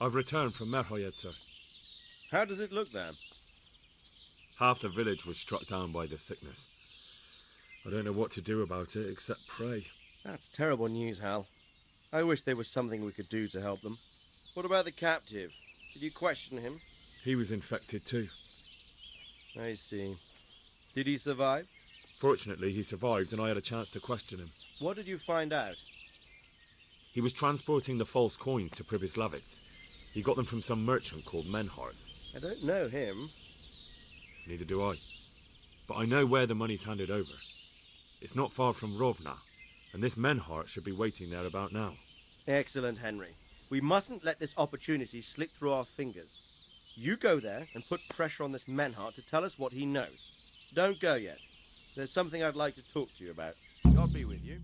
I've returned from Merhoyed, sir. How does it look there? Half the village was struck down by the sickness. I don't know what to do about it except pray. That's terrible news, Hal. I wish there was something we could do to help them. What about the captive? Did you question him? He was infected too. I see. Did he survive? Fortunately, he survived and I had a chance to question him. What did you find out? He was transporting the false coins to Privislavitz. He got them from some merchant called Menhart. I don't know him. Neither do I. But I know where the money's handed over. It's not far from Rovna, and this Menhart should be waiting there about now. Excellent, Henry. We mustn't let this opportunity slip through our fingers. You go there and put pressure on this Menhart to tell us what he knows. Don't go yet. There's something I'd like to talk to you about. God be with you.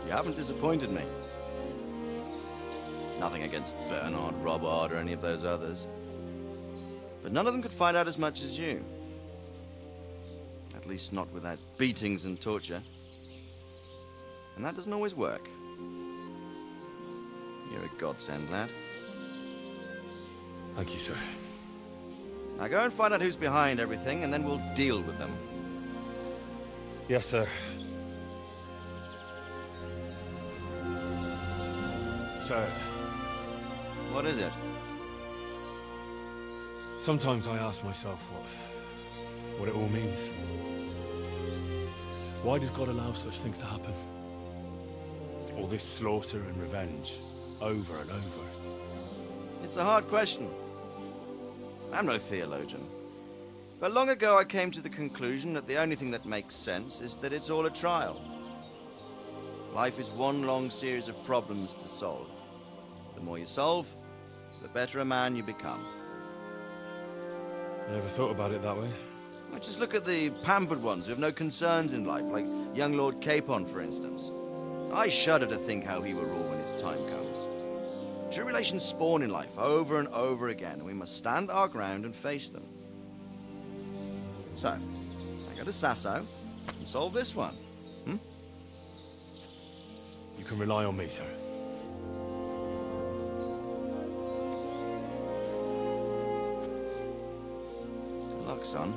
You haven't disappointed me. Nothing against Bernard, Robert, or any of those others. But none of them could find out as much as you. At least not without beatings and torture. And that doesn't always work. You're a godsend, lad. Thank you, sir. Now go and find out who's behind everything, and then we'll deal with them. Yes, sir. Sir, What is it? sometimes I ask myself what it all means. Why does God allow such things to happen? All this slaughter and revenge, over and over. It's a hard question. I'm no theologian. But long ago I came to the conclusion that the only thing that makes sense is that it's all a trial. Life is one long series of problems to solve. The more you solve, the better a man you become. I never thought about it that way. Well, just look at the pampered ones who have no concerns in life, like young Lord Capon, for instance. I shudder to think how he will rule when his time comes. Tribulations spawn in life over and over again, and we must stand our ground and face them. So, I go to Sasso and solve this one. You can rely on me, sir. Good luck, son.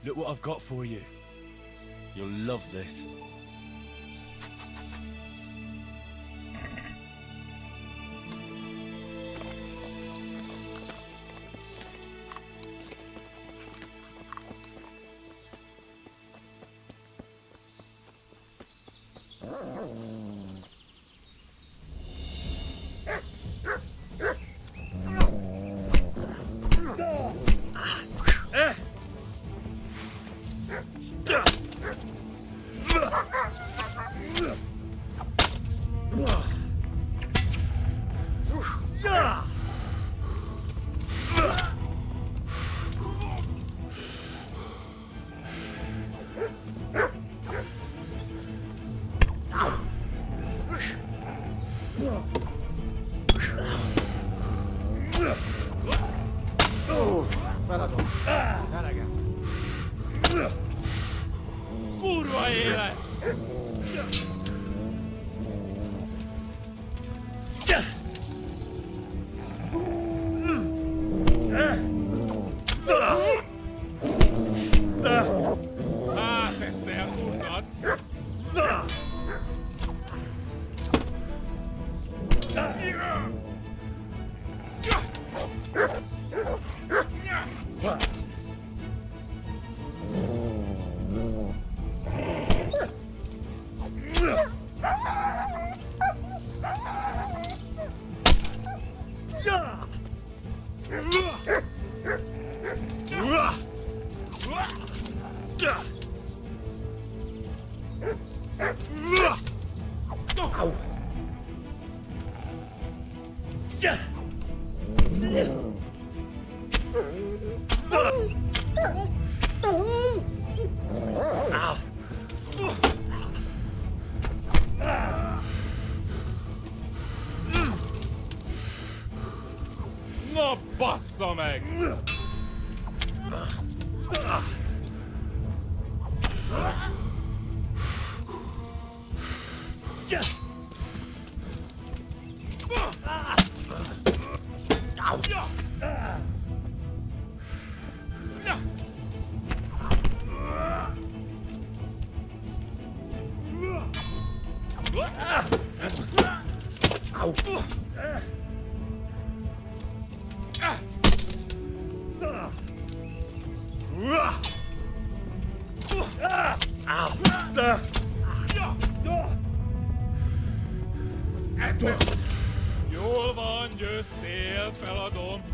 Look what I've got for you. You'll love this. Kurva élet! Hát ezt eltudnad! Na bassza meg! Jól van, győztél, feladom.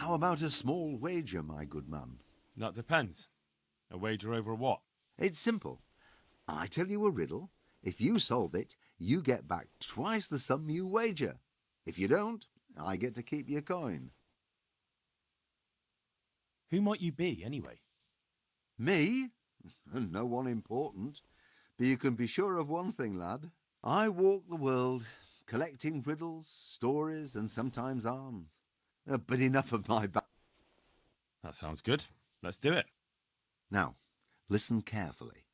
How about a small wager, my good man? That depends. A wager over what? It's simple. I tell you a riddle. If you solve it, you get back twice the sum you wager. If you don't, I get to keep your coin. Who might you be, anyway? Me? No one important. But you can be sure of one thing, lad. I walk the world, collecting riddles, stories, and sometimes arms. But enough of my That sounds good. Let's do it. Now, listen carefully.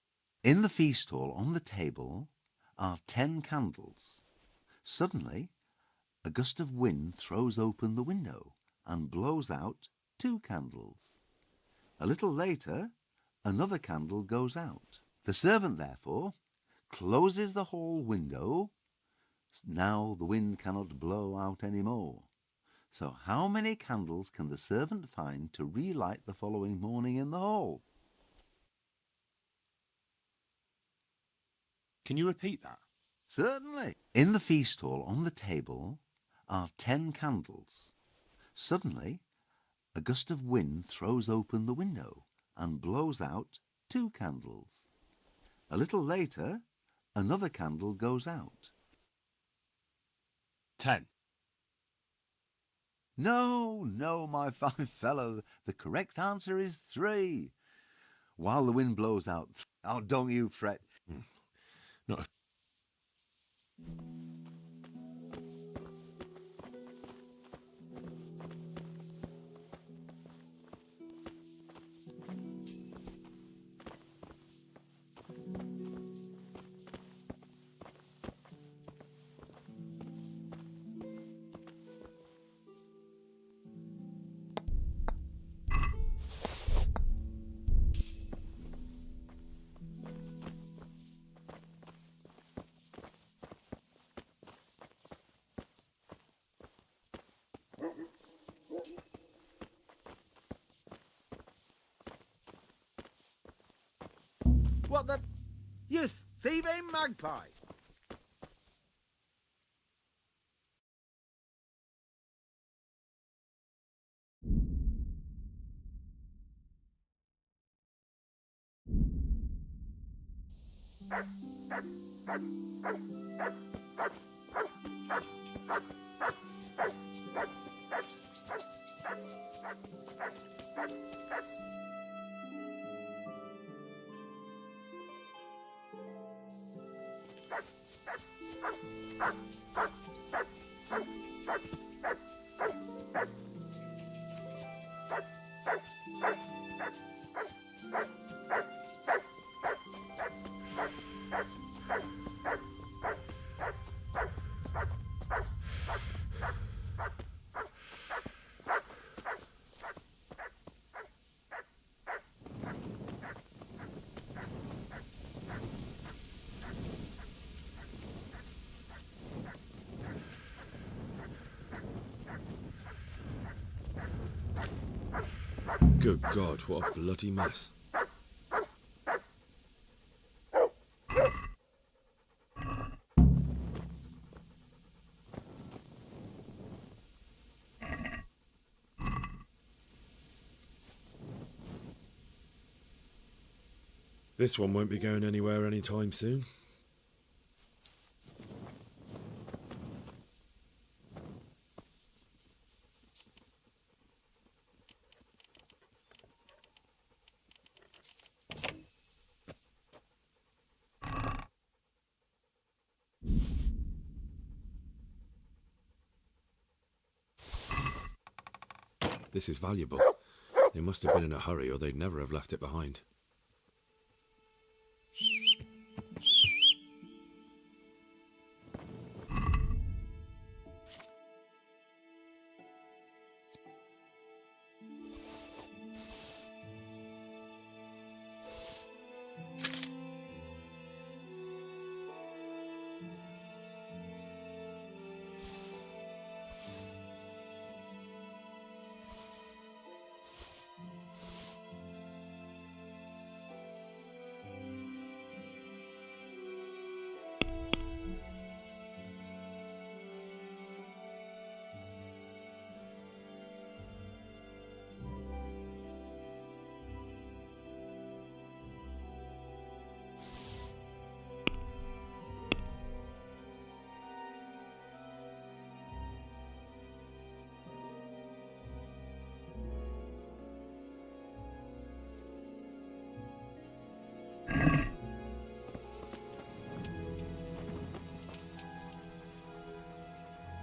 In the feast hall on the table are 10 candles. Suddenly, a gust of wind throws open the window and blows out 2 candles. A little later, another candle goes out. The servant, therefore, closes the hall window. Now the wind cannot blow out any more. So how many candles can the servant find to relight the following morning in the hall? Can you repeat that? Certainly. In the feast hall on the table are 10 candles. Suddenly, a gust of wind throws open the window and blows out 2 candles. A little later, another candle goes out. 10. No, my fine fellow. The correct answer is 3. While the wind blows out... Oh, don't you fret. Not a... What the... You thieving magpie! Good God, what a bloody mess. This one won't be going anywhere anytime soon. This is valuable. They must have been in a hurry or they'd never have left it behind.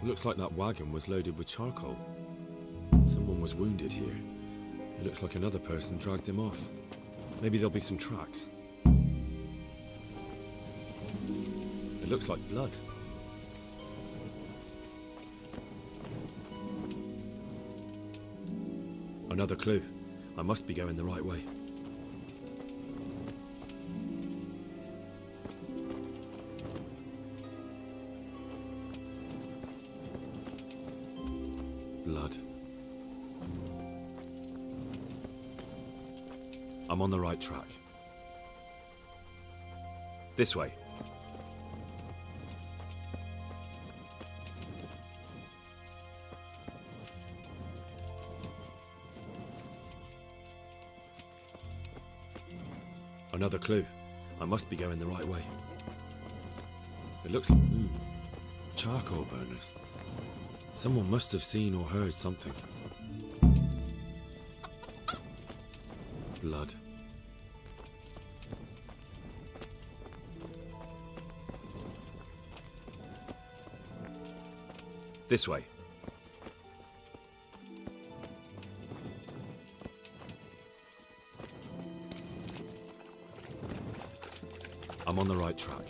Looks like that wagon was loaded with charcoal. Someone was wounded here. It looks like another person dragged him off. Maybe there'll be some tracks. It looks like blood. Another clue. I must be going the right way. Blood. I'm on the right track. This way. Another clue. I must be going the right way. It looks like... charcoal burners. Someone must have seen or heard something. Blood. This way. I'm on the right track.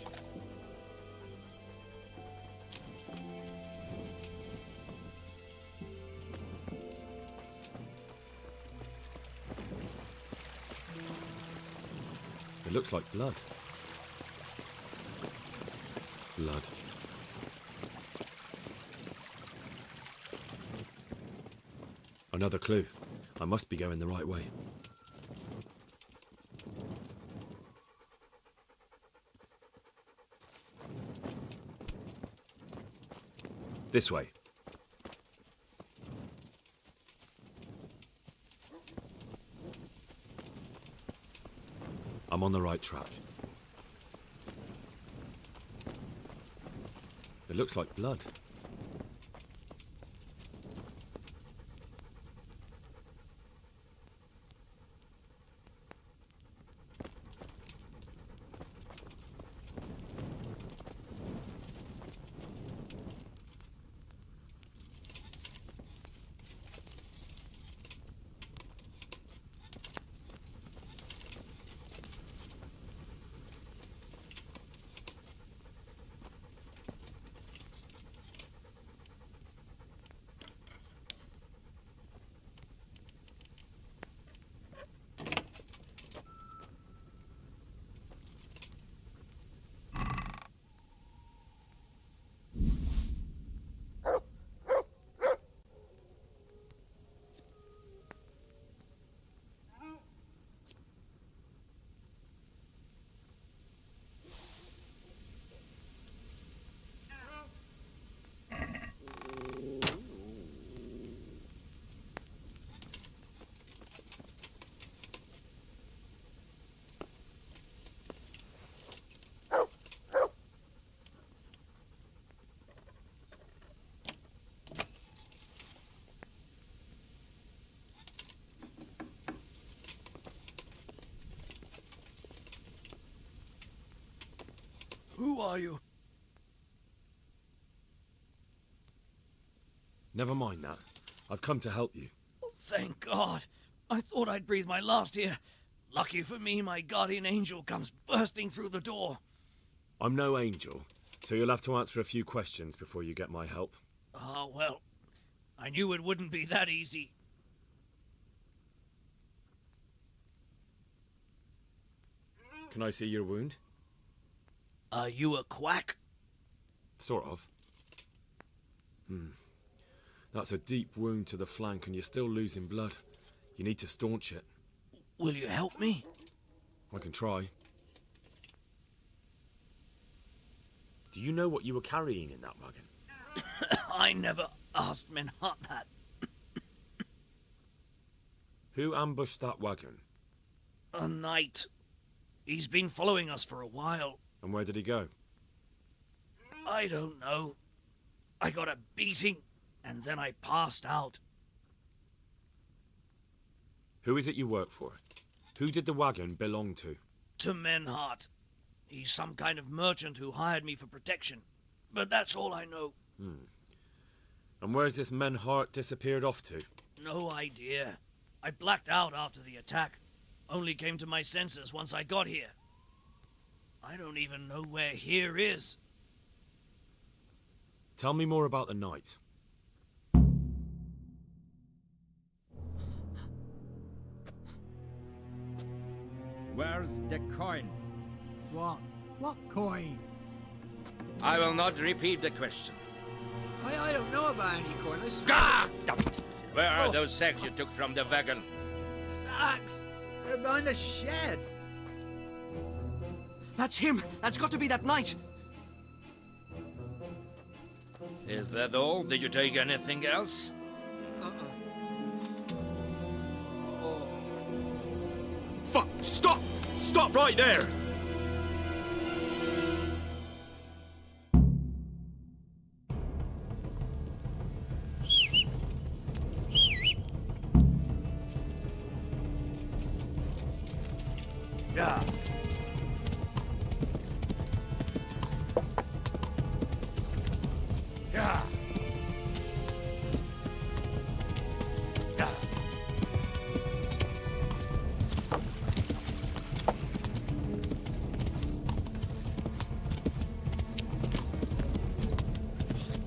It looks like blood. Blood. Another clue. I must be going the right way. This way. I'm on the right track. It looks like blood. Who are you? Never mind that. I've come to help you. Thank God. I thought I'd breathe my last here. Lucky for me, my guardian angel comes bursting through the door. I'm no angel, so you'll have to answer a few questions before you get my help. Ah, well, I knew it wouldn't be that easy. Can I see your wound? Are you a quack? Sort of. That's a deep wound to the flank and you're still losing blood. You need to staunch it. Will you help me? I can try. Do you know what you were carrying in that wagon? I never asked Menhart that. Who ambushed that wagon? A knight. He's been following us for a while. And where did he go? I don't know. I got a beating, and then I passed out. Who is it you work for? Who did the wagon belong to? To Menhart. He's some kind of merchant who hired me for protection. But that's all I know. And where's this Menhart disappeared off to? No idea. I blacked out after the attack. Only came to my senses once I got here. I don't even know where here is. Tell me more about the night. Where's the coin? What? What coin? I will not repeat the question. I don't know about any coin. Let's Where are those sacks you took from the wagon? sacks. They're behind the shed. That's him! That's got to be that knight! Is that all? Did you take anything else? Fuck! Stop! Stop right there! Yeah. Yeah. Yeah.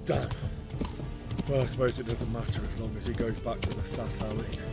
Damn. Well, I suppose it doesn't matter as long as he goes back to the Sasali.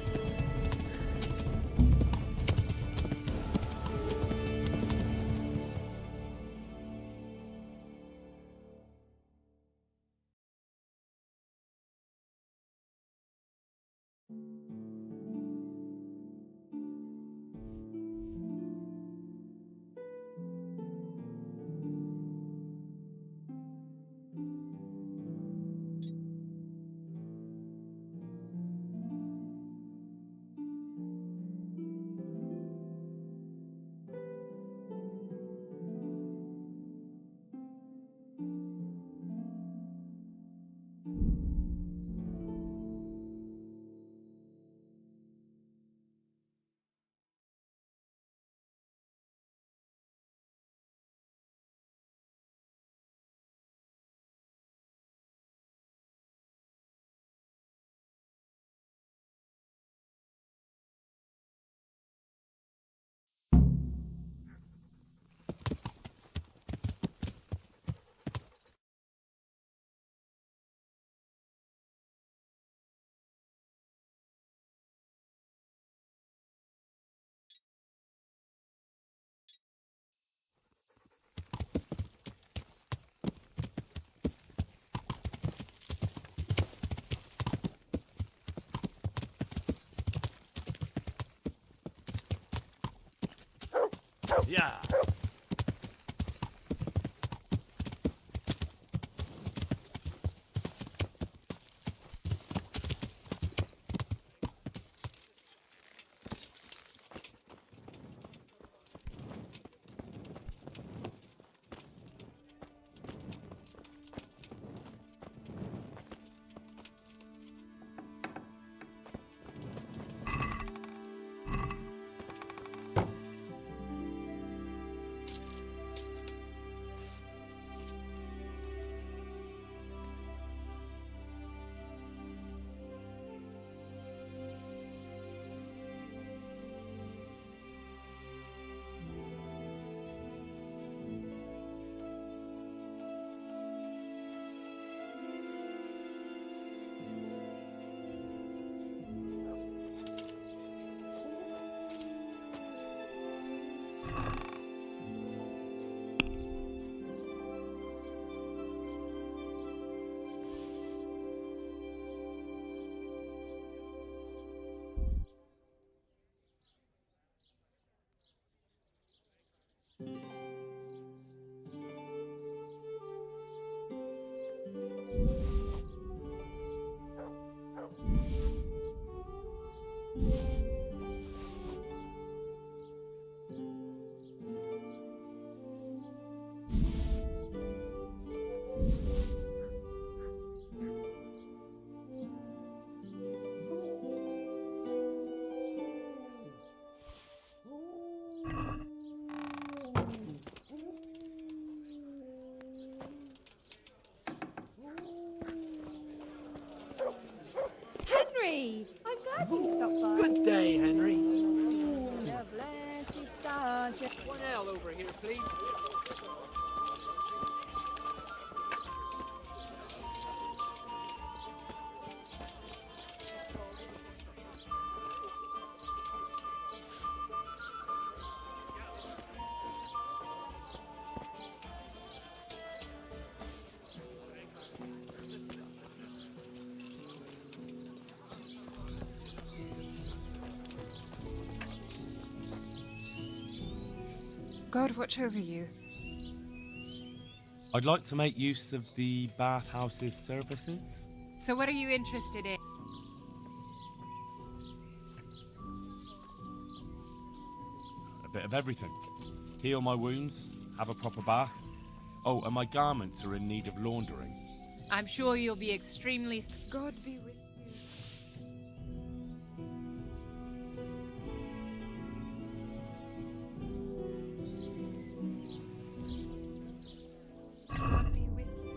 Yeah. Henry! I'm glad you stopped by. Good day, Henry. The blessed star. One ale over here, please. God watch over you. I'd like to make use of the bathhouse's services. So what are you interested in? A bit of everything. Heal my wounds, have a proper bath. Oh, and my garments are in need of laundering. I'm sure you'll be extremely... God be with you. God be with you.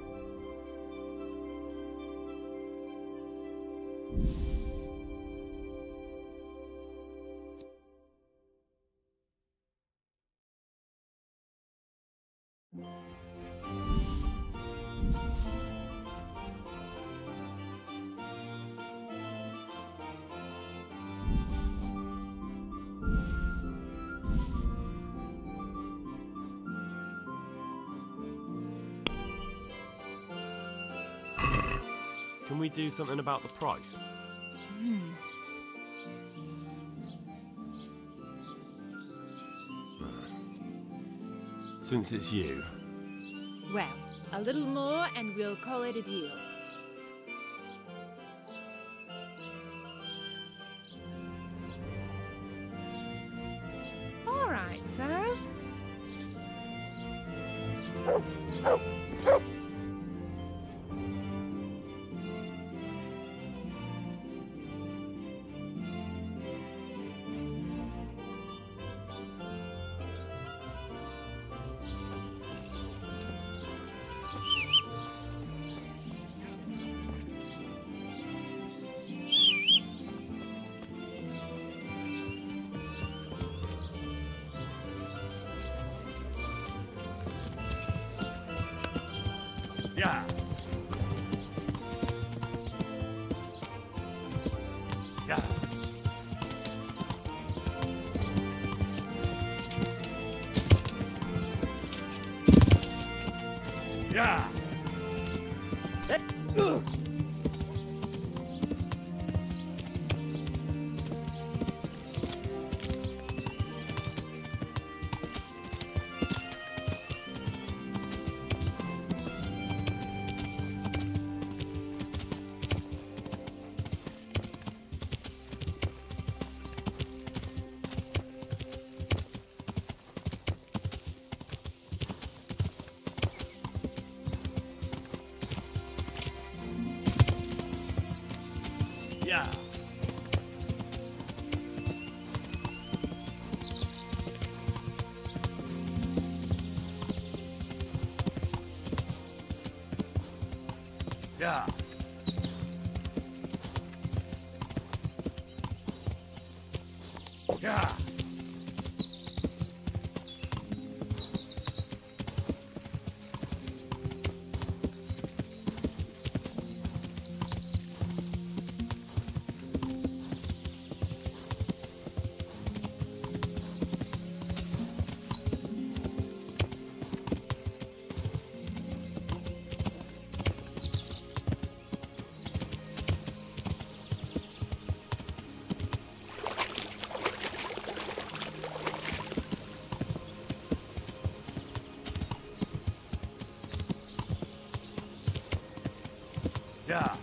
Can we do something about the price? Since it's you. Well, a little more and we'll call it a deal. All right, so... Yeah. Yeah. Yeah. Yeah. Yeah. Yeah. Yeah.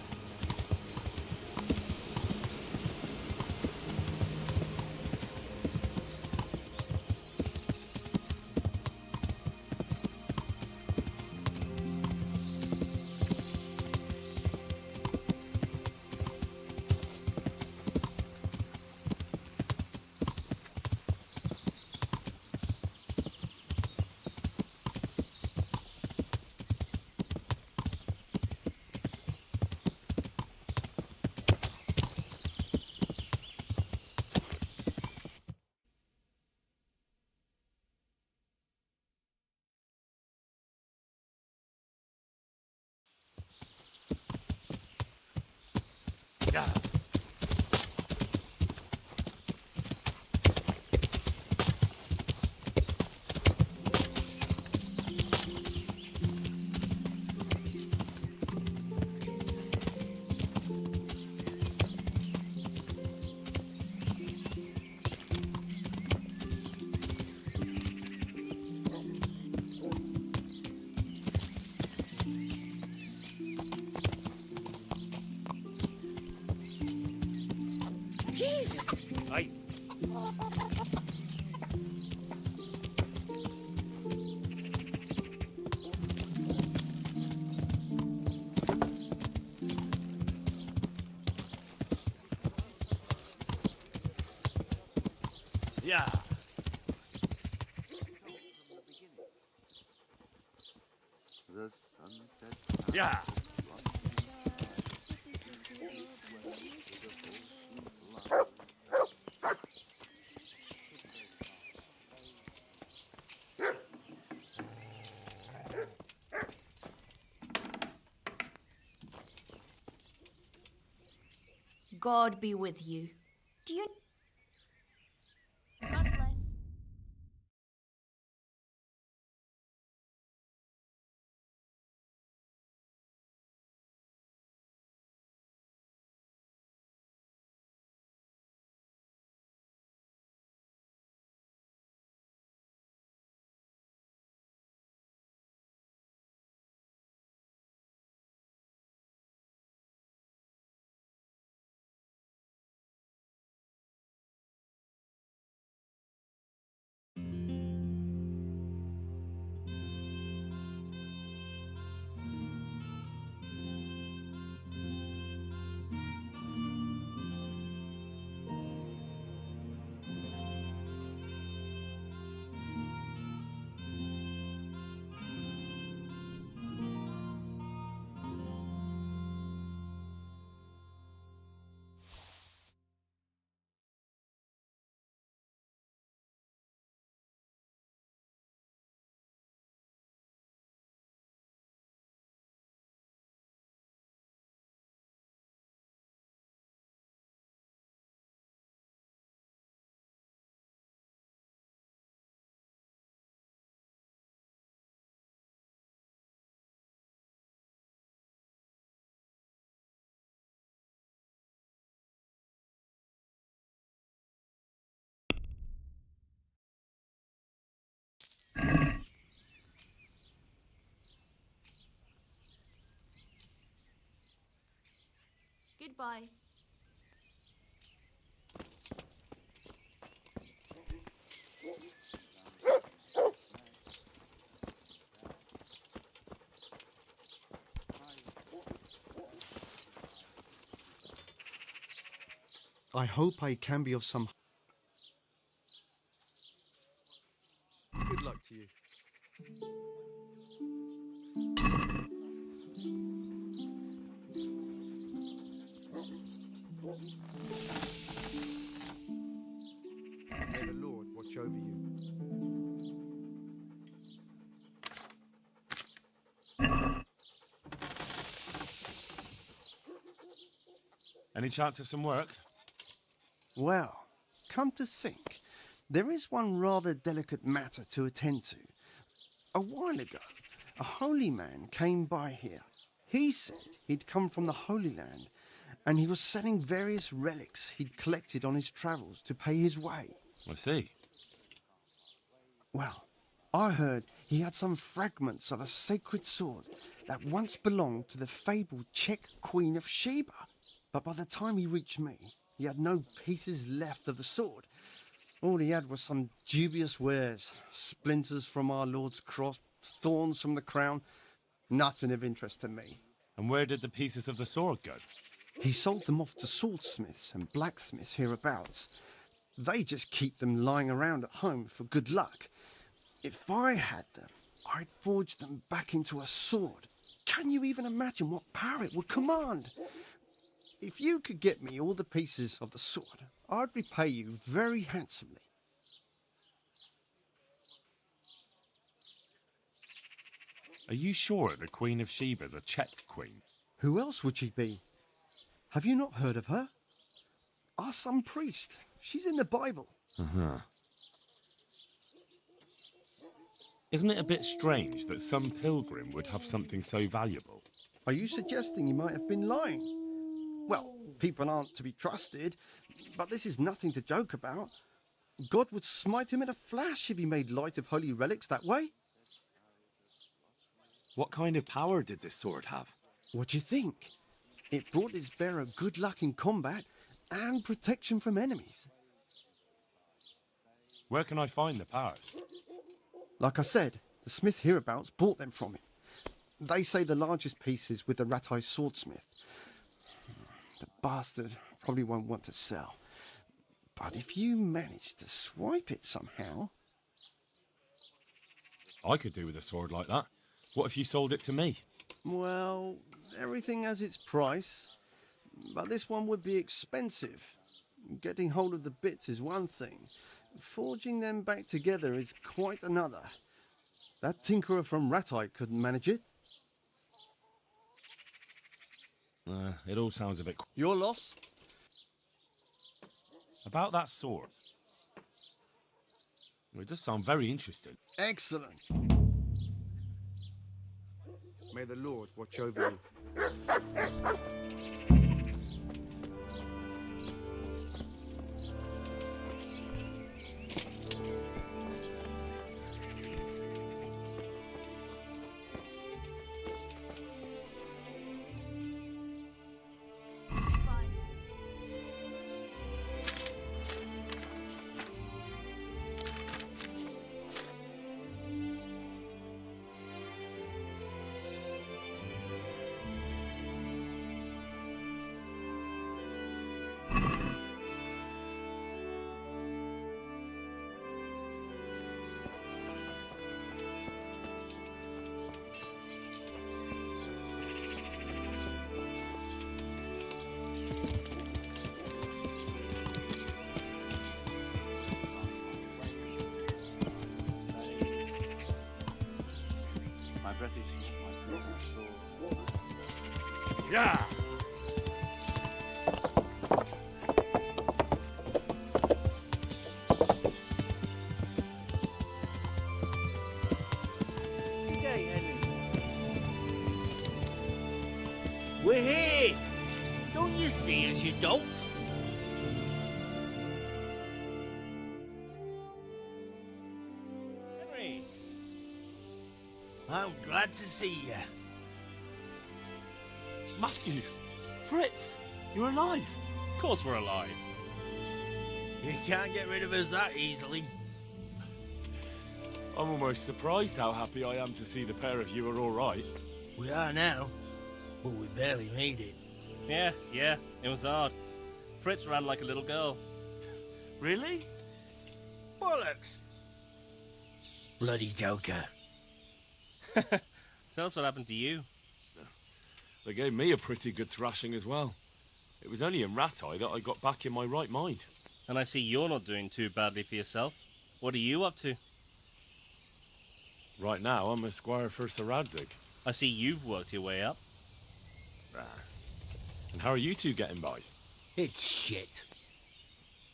Jesus! Aye. Yeah. The sunset. Yeah. God be with you. Do you... God bless. Goodbye. I hope I can be of some... Good luck to you. May the Lord watch over you. Any chance of some work? Well, come to think, there is one rather delicate matter to attend to. A while ago, a holy man came by here. He said he'd come from the Holy Land, and he was selling various relics he'd collected on his travels to pay his way. I see. Well, I heard he had some fragments of a sacred sword that once belonged to the fabled Czech Queen of Sheba. But by the time he reached me, he had no pieces left of the sword. All he had was some dubious wares, splinters from our Lord's cross, thorns from the crown, nothing of interest to me. And where did the pieces of the sword go? He sold them off to swordsmiths and blacksmiths hereabouts. They just keep them lying around at home for good luck. If I had them, I'd forge them back into a sword. Can you even imagine what power it would command? If you could get me all the pieces of the sword, I'd repay you very handsomely. Are you sure the Queen of Sheba's a Czech queen? Who else would she be? Have you not heard of her? Our some priest. She's in the Bible. Uh-huh. Isn't it a bit strange that some pilgrim would have something so valuable? Are you suggesting he might have been lying? Well, people aren't to be trusted, but this is nothing to joke about. God would smite him in a flash if he made light of holy relics that way. What kind of power did this sword have? What do you think? It brought its bearer good luck in combat and protection from enemies. Where can I find the powers? Like I said, the smith hereabouts bought them from him. They say the largest piece is with the Ratai swordsmith. The bastard probably won't want to sell. But if you manage to swipe it somehow... I could do with a sword like that. What if you sold it to me? Well, everything has its price. But this one would be expensive. Getting hold of the bits is one thing. Forging them back together is quite another. That tinkerer from Ratai couldn't manage it. It all sounds a bit... Your loss? About that sword. It does sound very interesting. Excellent. May the Lord watch over you. My breath is short, my throat is sore. Yeah! G'day, Henry. We're here! Don't you see us, you dolt? Henry! I'm glad to see you. Matthew! Fritz! You're alive! Of course we're alive. You can't get rid of us that easily. I'm almost surprised how happy I am to see the pair of you are all right. We are now, but we barely made it. Yeah, it was hard. Fritz ran like a little girl. Really? Bollocks! Bloody joker. Tell us what happened to you. They gave me a pretty good thrashing as well. It was only in Ratai that I got back in my right mind. And I see you're not doing too badly for yourself. What are you up to? Right now, I'm a squire for Sir Radzig. I see you've worked your way up. And how are you two getting by? It's shit.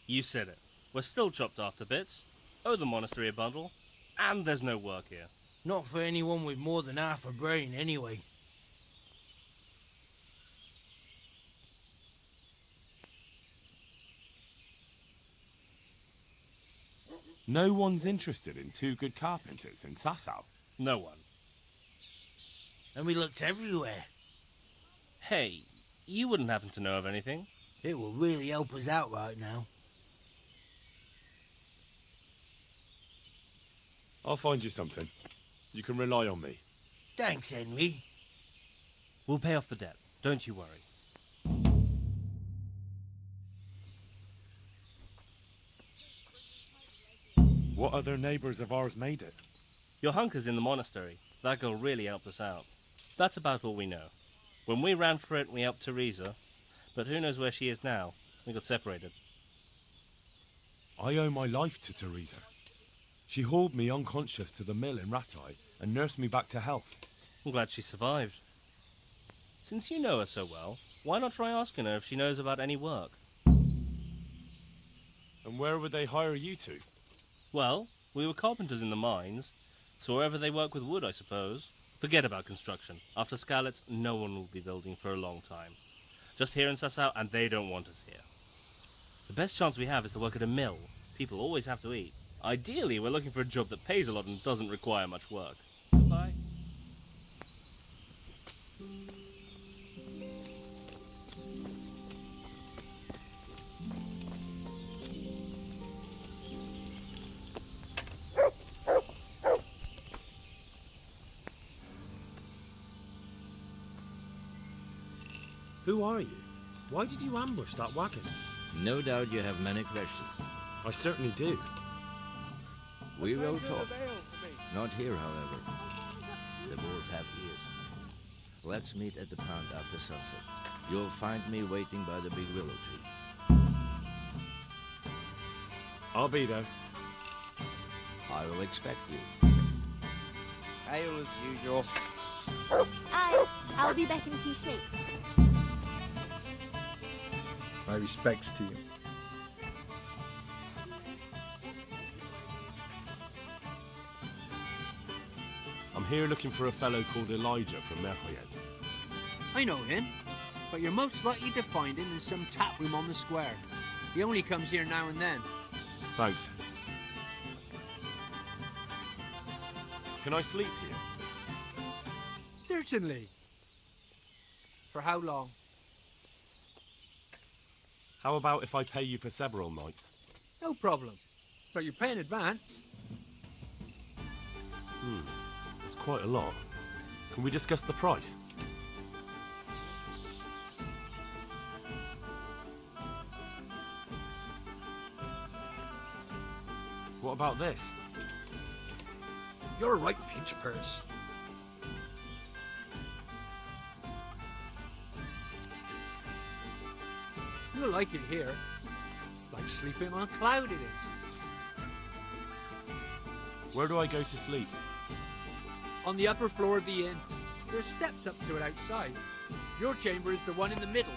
You said it. We're still chopped off to bits. Owe the monastery a bundle. And there's no work here. Not for anyone with more than half a brain, anyway. No one's interested in two good carpenters in Sasau. No one. And we looked everywhere. Hey, you wouldn't happen to know of anything? It will really help us out right now. I'll find you something. You can rely on me. Thanks, Henry. We'll pay off the debt. Don't you worry. What other neighbours of ours made it? Your hunker's in the monastery. That girl really helped us out. That's about all we know. When we ran for it, we helped Teresa. But who knows where she is now? We got separated. I owe my life to Teresa. She hauled me unconscious to the mill in Ratai and nursed me back to health. I'm glad she survived. Since you know her so well, Why not try asking her if she knows about any work? And where would they hire you to? Well, we were carpenters in the mines, so wherever they work with wood, I suppose. Forget about construction. After Skalitz, no one will be building for a long time. Just here in Sasau, and they don't want us here. The best chance we have is to work at a mill. People always have to eat. Ideally, we're looking for a job that pays a lot and doesn't require much work. Goodbye. Who are you? Why did you ambush that wagon? No doubt you have many questions. I certainly do. We will talk. Not here, however. The wolves have ears. Let's meet at the pond after sunset. You'll find me waiting by the big willow tree. I'll be there. I will expect you. Hail as usual. I'll be back in 2 shakes. My respects to you. I'm here looking for a fellow called Elijah from Merhoyed. I know him, but you're most likely to find him in some tap room on the square. He only comes here now and then. Thanks. Can I sleep here? Certainly. For how long? How about if I pay you for several nights? No problem. But you pay in advance. That's quite a lot. Can we discuss the price? What about this? You're a right pinch purse. You'll like it here. Like sleeping on a cloud it is. Where do I go to sleep? On the upper floor of the inn. There are steps up to it outside. Your chamber is the one in the middle.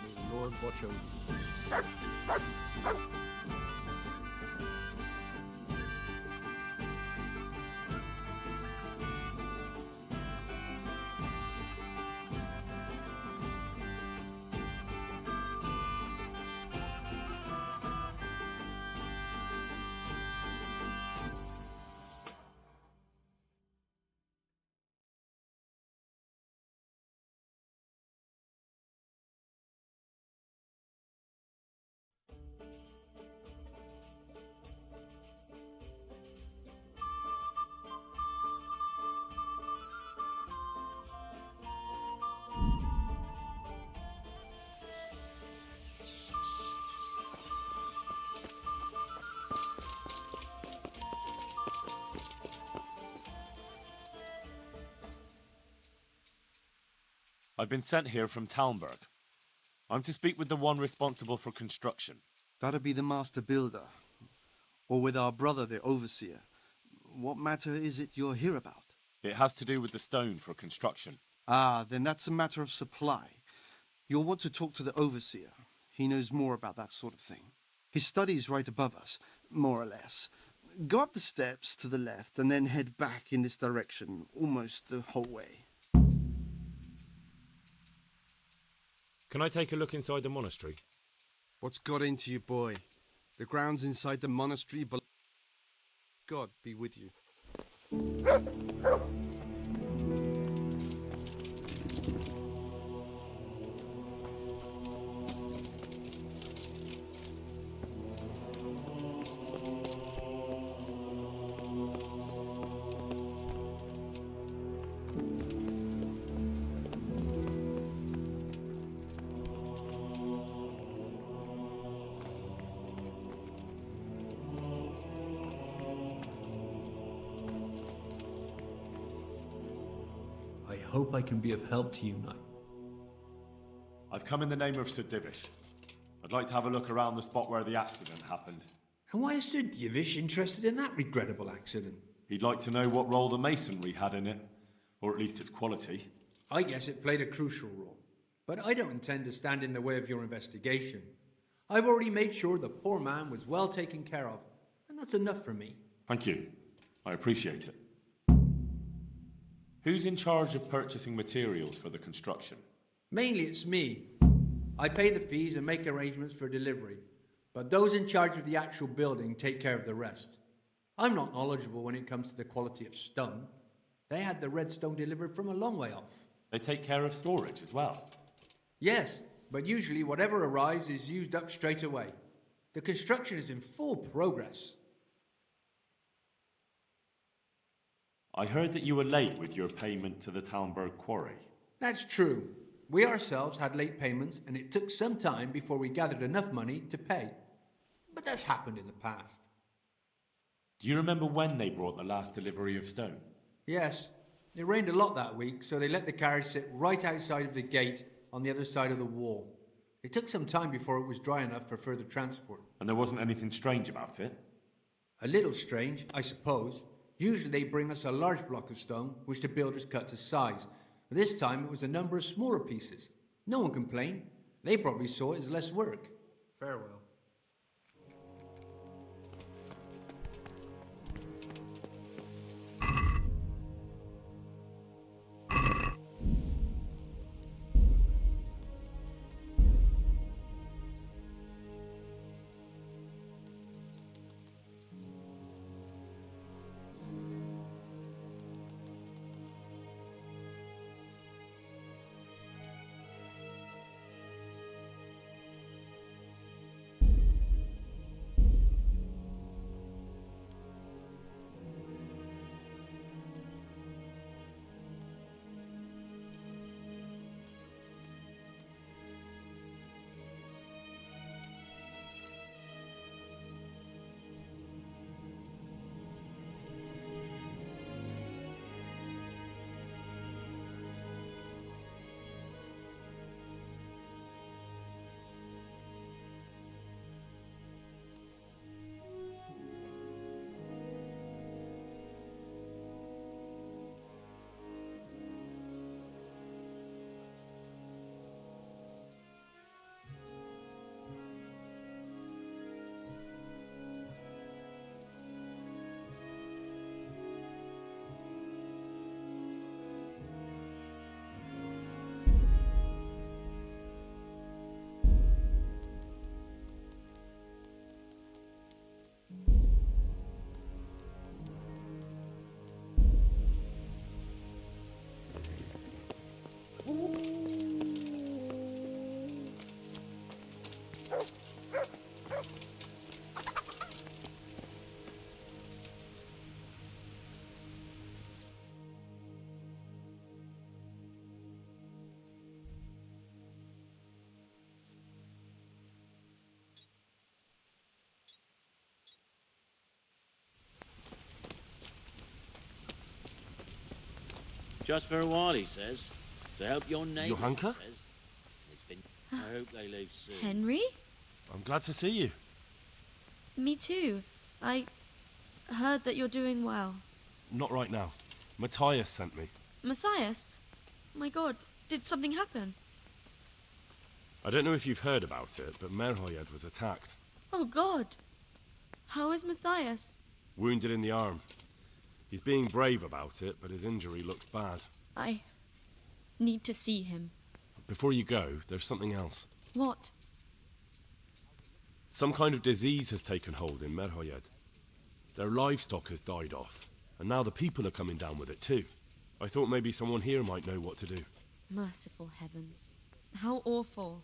May the Lord watch over you. I've been sent here from Talmberg. I'm to speak with the one responsible for construction. That'd be the master builder. Or with our brother, the overseer. What matter is it you're here about? It has to do with the stone for construction. Ah, then that's a matter of supply. You'll want to talk to the overseer. He knows more about that sort of thing. His study's right above us, more or less. Go up the steps to the left and then head back in this direction, almost the whole way. Can I take a look inside the monastery? What's got into you, boy? The grounds inside the monastery belong. God be with you. I hope I can be of help to you, Knight. I've come in the name of Sir Divish. I'd like to have a look around the spot where the accident happened. And why is Sir Divish interested in that regrettable accident? He'd like to know what role the masonry had in it. Or at least its quality. I guess it played a crucial role. But I don't intend to stand in the way of your investigation. I've already made sure the poor man was well taken care of, and that's enough for me. Thank you. I appreciate it. Who's in charge of purchasing materials for the construction? Mainly it's me. I pay the fees and make arrangements for delivery, but those in charge of the actual building take care of the rest. I'm not knowledgeable when it comes to the quality of stone. They had the red stone delivered from a long way off. They take care of storage as well? Yes, but usually whatever arrives is used up straight away. The construction is in full progress. I heard that you were late with your payment to the Talmberg quarry. That's true. We ourselves had late payments, and it took some time before we gathered enough money to pay. But that's happened in the past. Do you remember when they brought the last delivery of stone? Yes. It rained a lot that week, so they let the carriage sit right outside of the gate on the other side of the wall. It took some time before it was dry enough for further transport. And there wasn't anything strange about it? A little strange, I suppose. Usually they bring us a large block of stone, which the builders cut to size. But this time it was a number of smaller pieces. No one complained. They probably saw it as less work. Farewell. Just for a while, he says. To help your neighbours, he Johanka? says. It's been... I hope they leave soon. Henry? I'm glad to see you. Me too. I heard that you're doing well. Not right now. Matthias sent me. Matthias? My God, did something happen? I don't know if you've heard about it, but Merhoyed was attacked. Oh God. How is Matthias? Wounded in the arm. He's being brave about it, but his injury looks bad. I need to see him. Before you go, there's something else. What? Some kind of disease has taken hold in Merhoyed. Their livestock has died off, and now the people are coming down with it too. I thought maybe someone here might know what to do. Merciful heavens. How awful.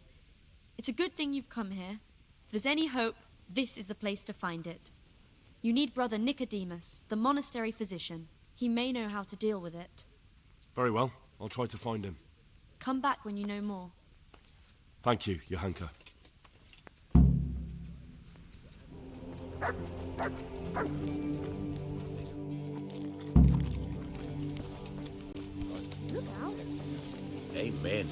It's a good thing you've come here. If there's any hope, this is the place to find it. You need Brother Nicodemus, the monastery physician. He may know how to deal with it. Very well. I'll try to find him. Come back when you know more. Thank you, Johanka. Look out. Amen.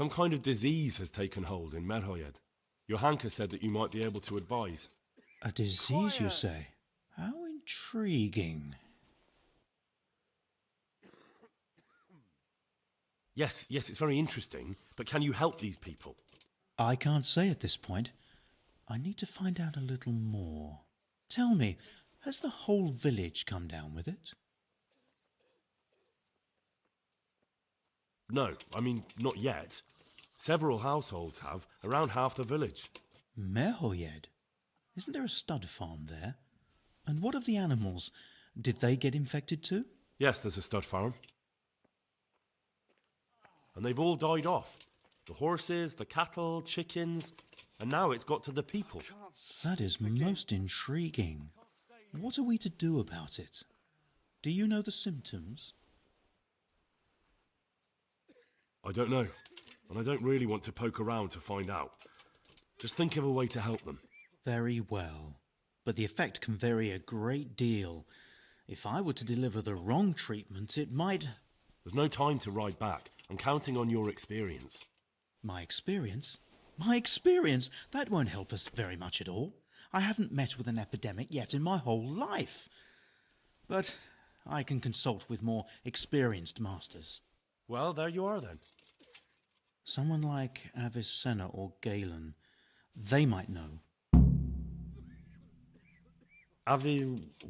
Some kind of disease has taken hold in Merhoyed. Your Hanker said that you might be able to advise. A disease, you say? How intriguing. Yes, it's very interesting, but can you help these people? I can't say at this point. I need to find out a little more. Tell me, has the whole village come down with it? No, I mean, not yet. Several households have, around half the village. Merhoyed? Isn't there a stud farm there? And what of the animals? Did they get infected too? Yes, there's a stud farm. And they've all died off. The horses, the cattle, chickens, and now it's got to the people. That is most intriguing. What are we to do about it? Do you know the symptoms? I don't know, and I don't really want to poke around to find out. Just think of a way to help them. Very well, but the effect can vary a great deal. If I were to deliver the wrong treatment, it might... There's no time to ride back. I'm counting on your experience. My experience? My experience? That won't help us very much at all. I haven't met with an epidemic yet in my whole life. But I can consult with more experienced masters. Well, there you are then. Someone like Avicenna or Galen. They might know.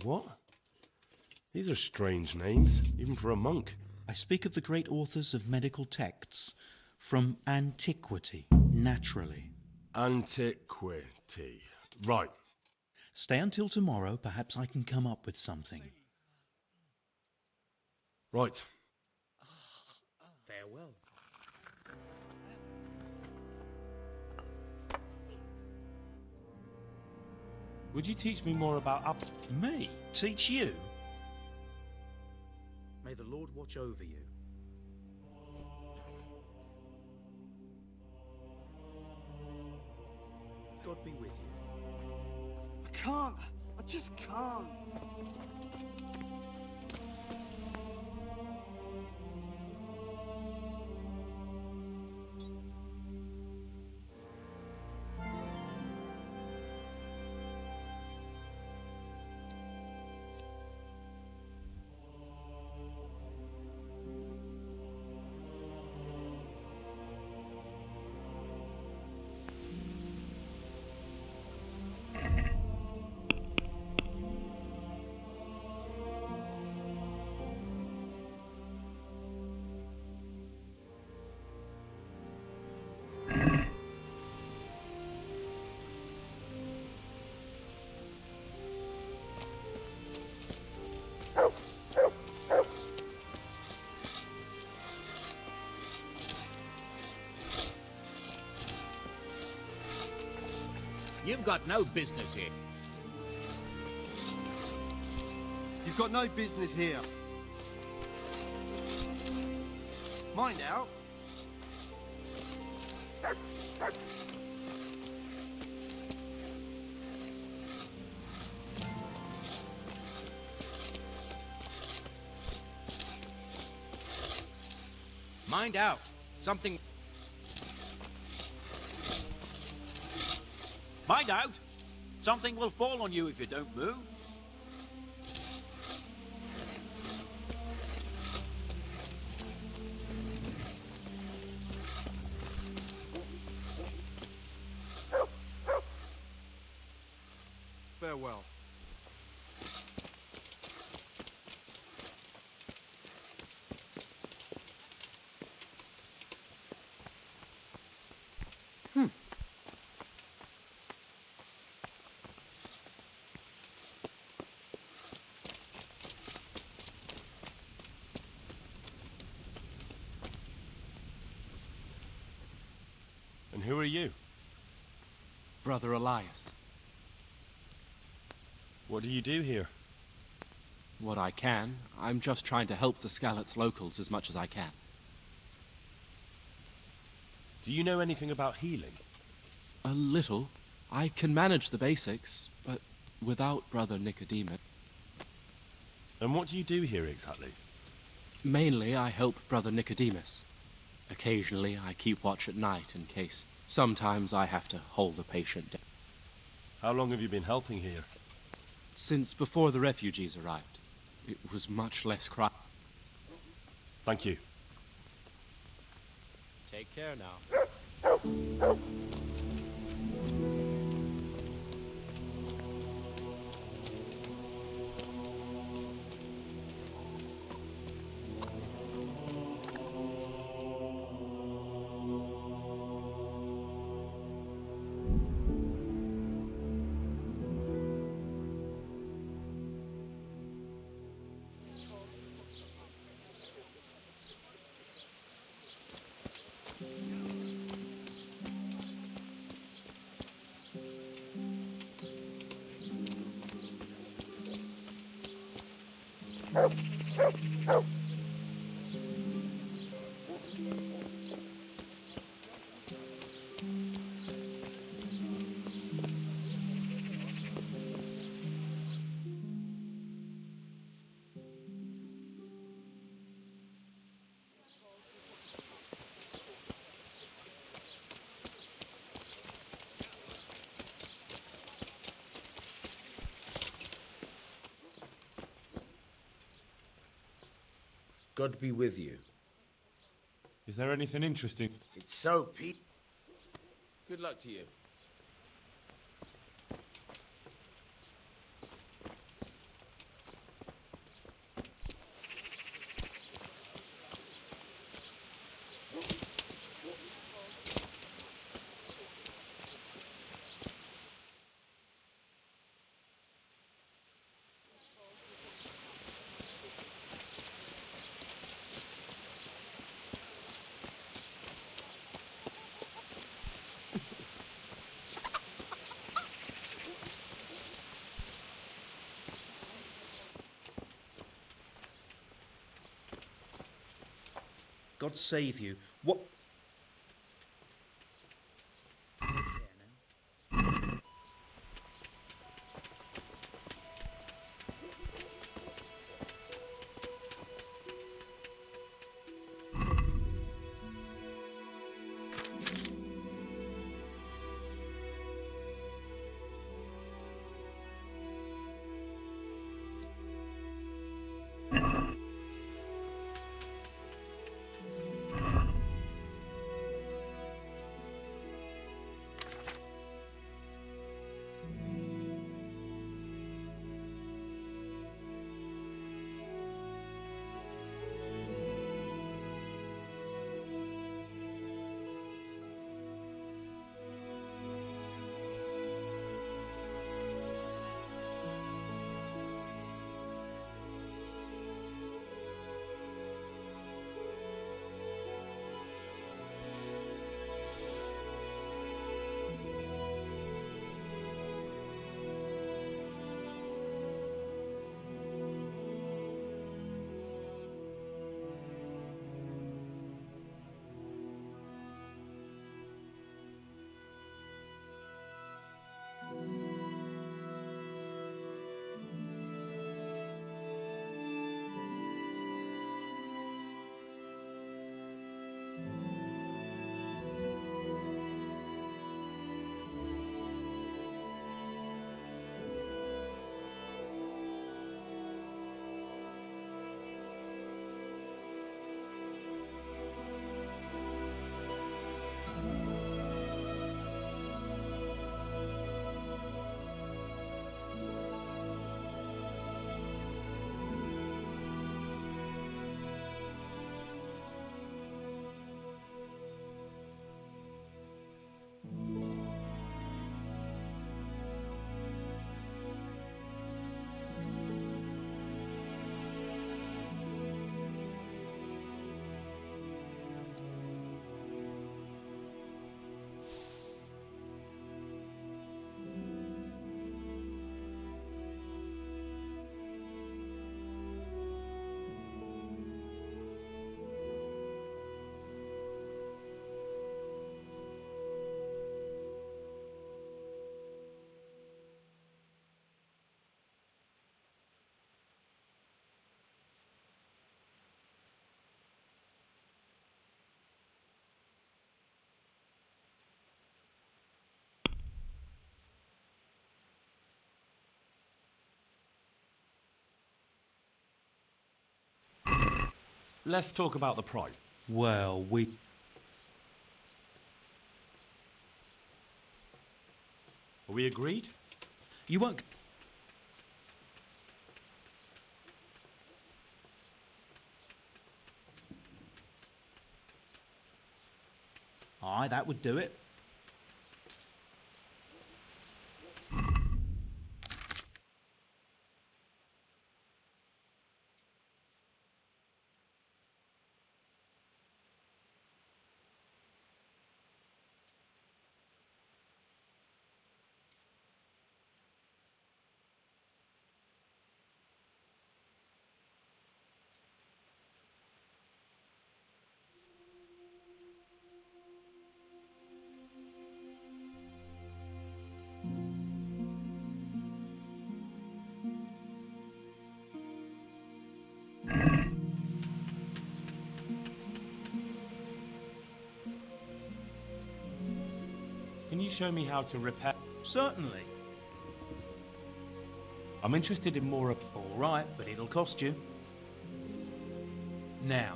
What? These are strange names, even for a monk. I speak of the great authors of medical texts, from antiquity, naturally. Antiquity. Right. Stay until tomorrow, perhaps I can come up with something. Right. Farewell. Would you teach me more about Me? Teach you? May the Lord watch over you. God be with you. I can't. I just can't. You've got no business here. You've got no business here. Mind out. Mind out. Something... Mind out! Something will fall on you if you don't move. Farewell. And who are you? Brother Elias. What do you do here? What I can. I'm just trying to help the Skalitz locals as much as I can. Do you know anything about healing? A little. I can manage the basics, but without Brother Nicodemus. And what do you do here exactly? Mainly, I help Brother Nicodemus. Occasionally, I keep watch at night in case sometimes I have to hold a patient down. How long have you been helping here? Since before the refugees arrived. It was much less crowded. Thank you. Take care now. God be with you. Is there anything interesting? It's so, Pete. Good luck to you. God save you. What? Let's talk about the price. Well, Are we agreed? You won't... Aye, that would do it. Can you show me how to repair? Certainly. I'm interested in more of... All right, but it'll cost you. Now.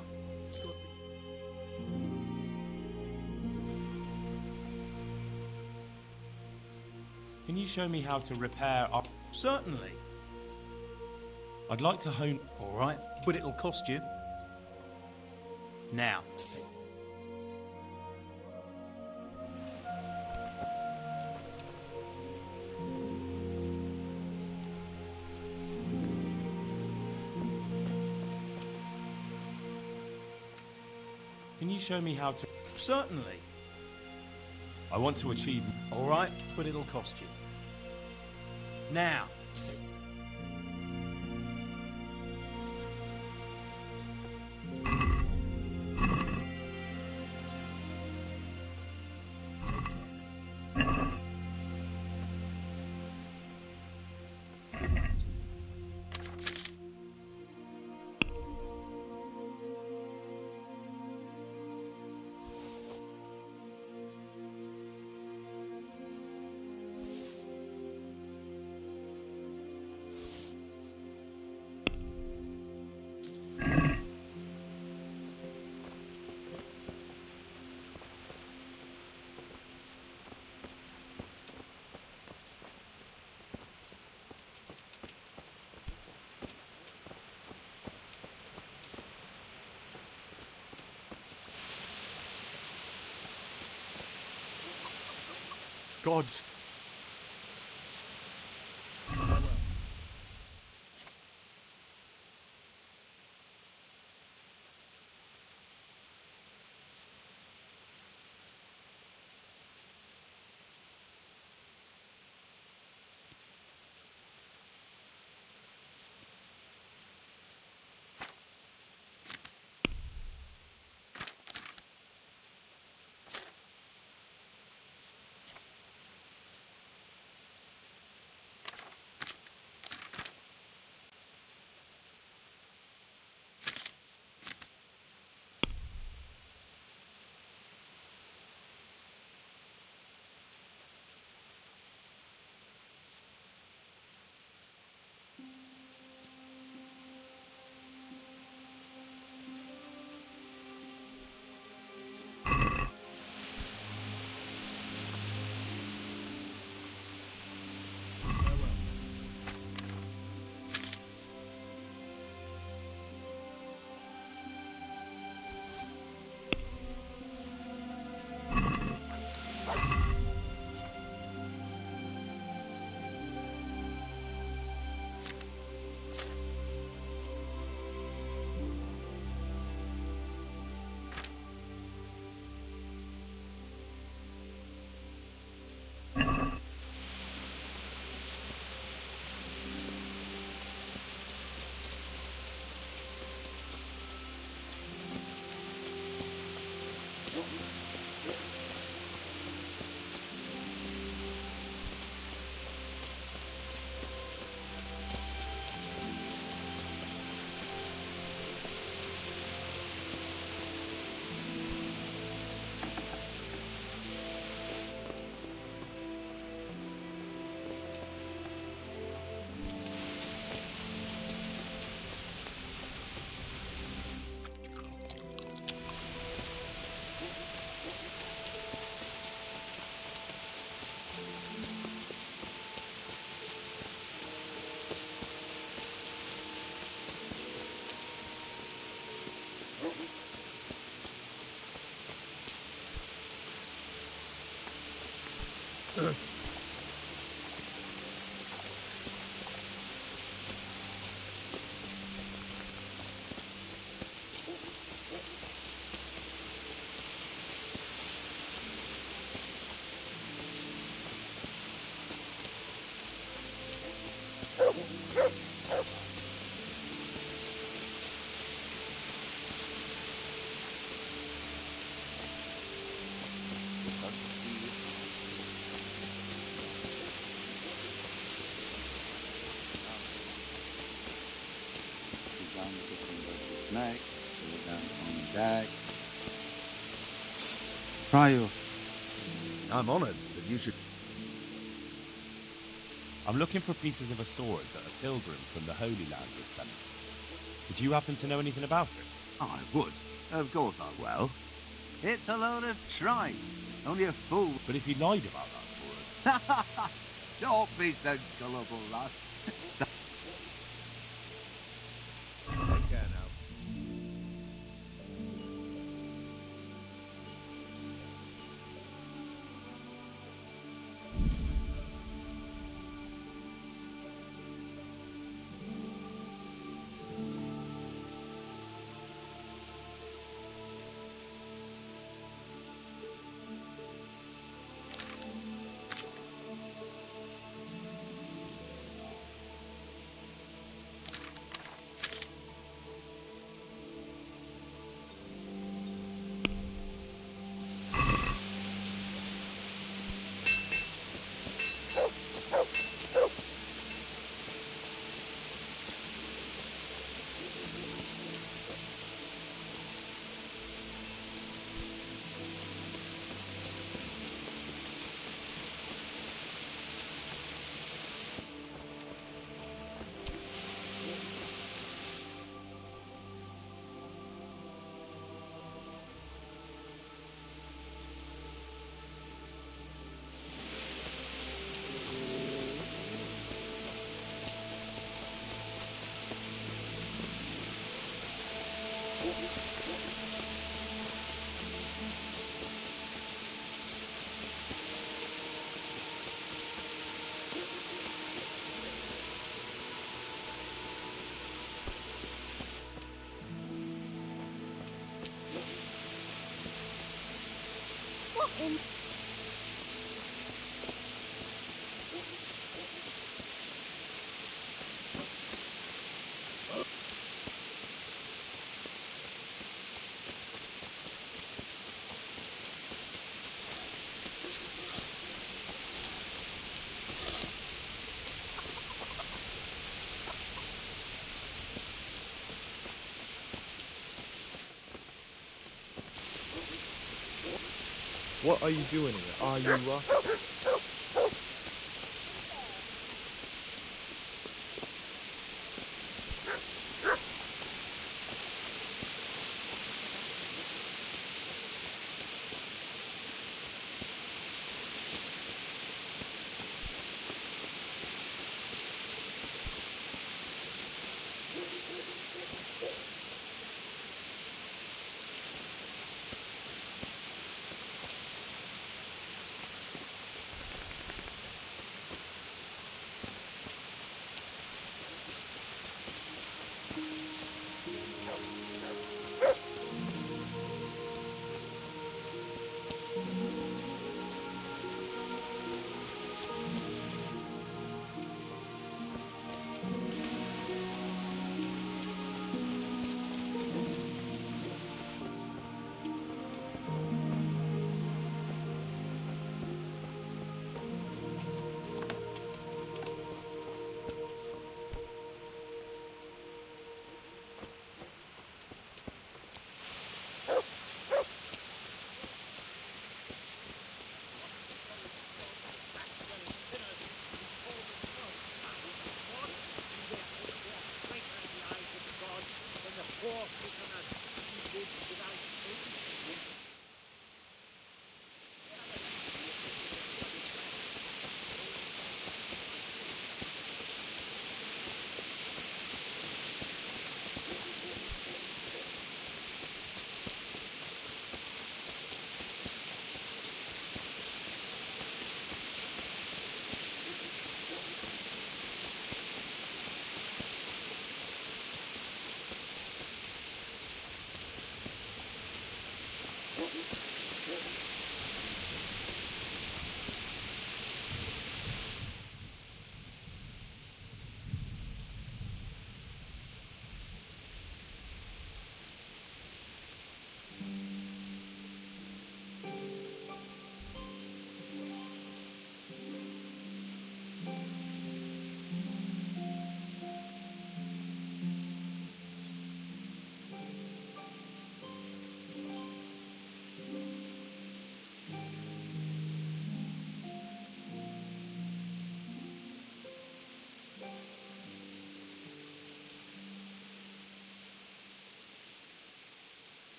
Can you show me how to repair... Certainly. I'd like to hone... All right, but it'll cost you. Now. Can you show me how to... Certainly. I want to achieve... All right, but it'll cost you. Now. God's... Down the different of its neck, pull it down on the back. Prior. I'm honored that you should. I'm looking for pieces of a sword that a pilgrim from the Holy Land was sent. Would you happen to know anything about it? I would. Of course I will. It's a load of tripe. Only a fool. But if he lied about that sword... Don't be so gullible, lad. Take care now. What in... What are you doing here? Are you,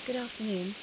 Good afternoon.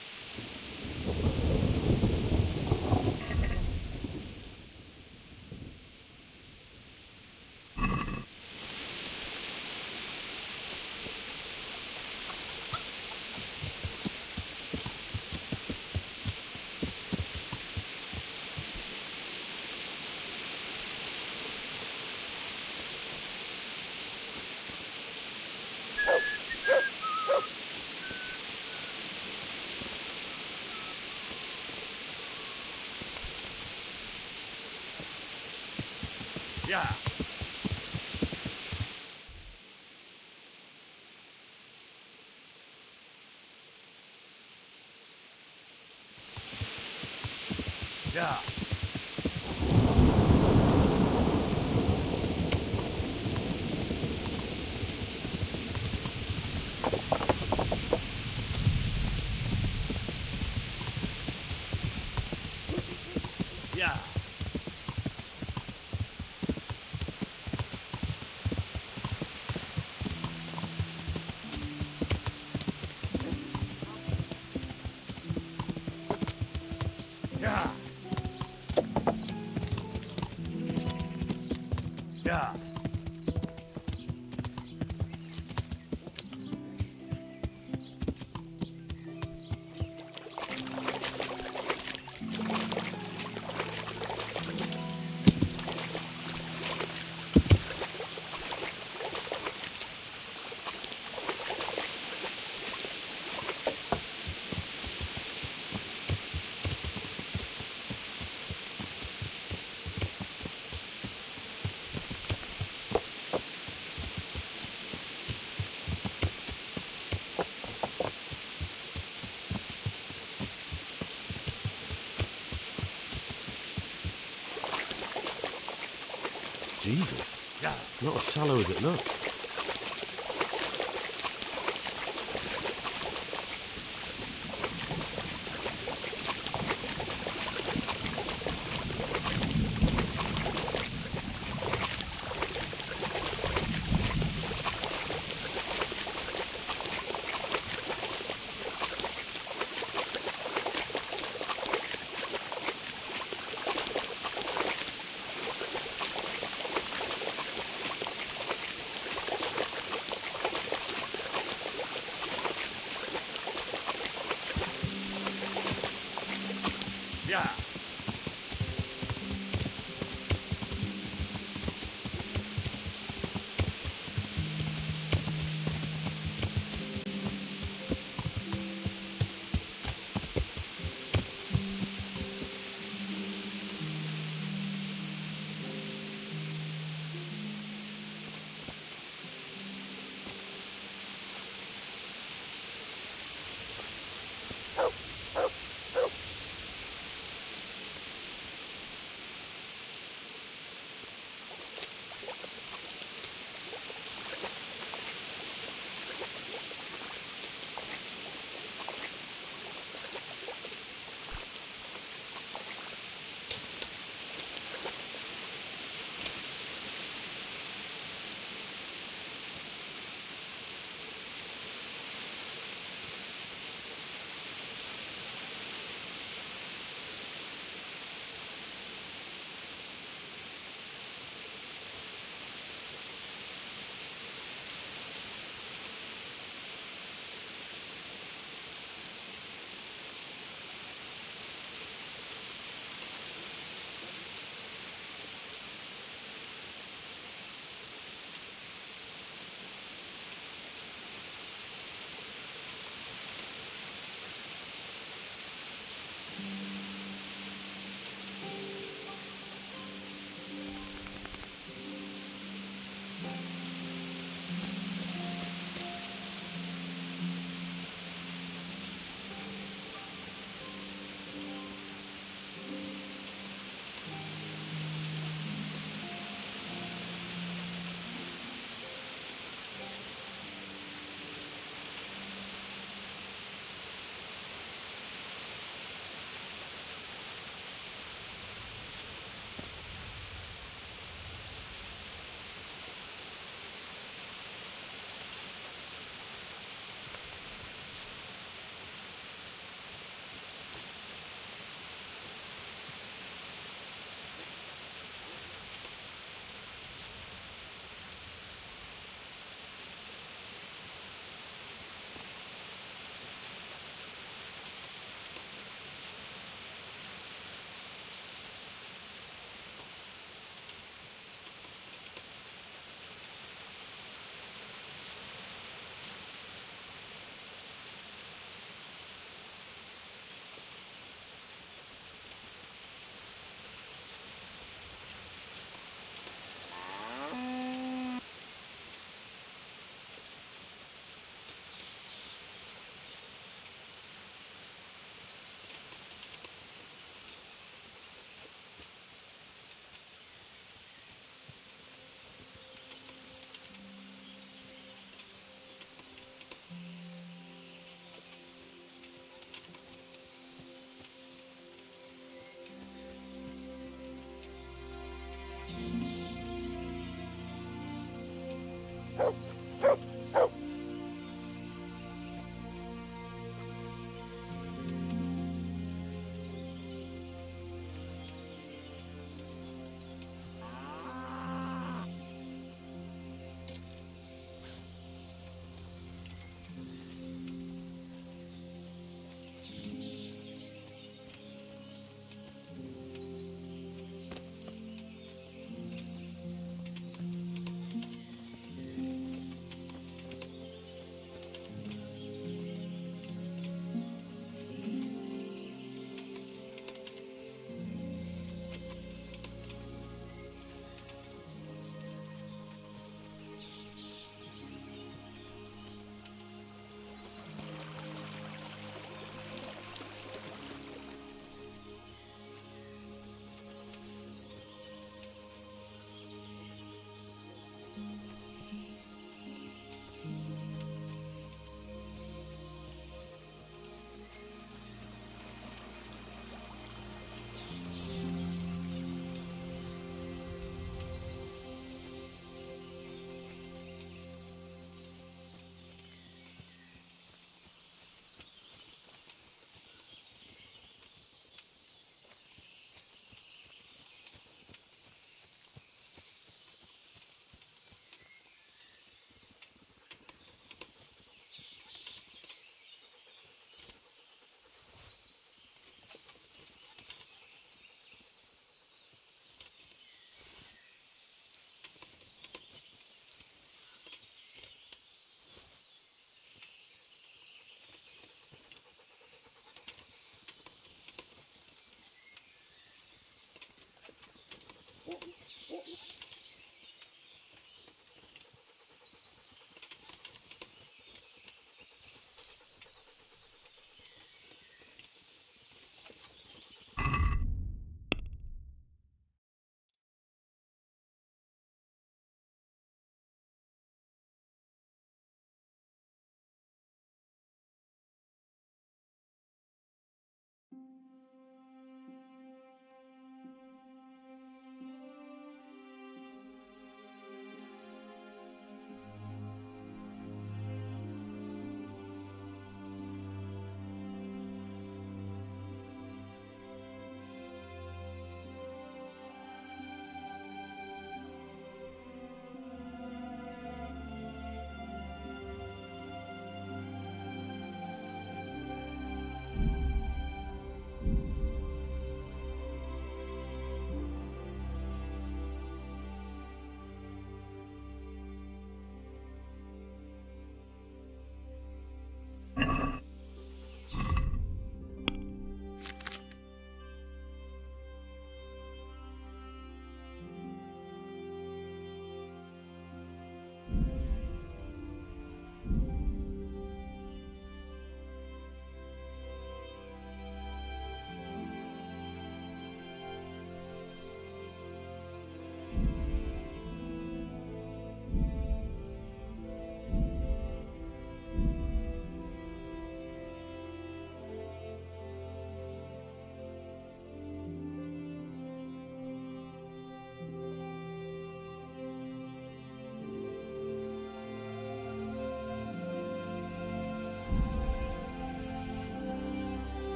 Yeah. Yeah. Yeah. Yeah. Yeah. Jesus. Yeah. Not as shallow as it looks. Yeah.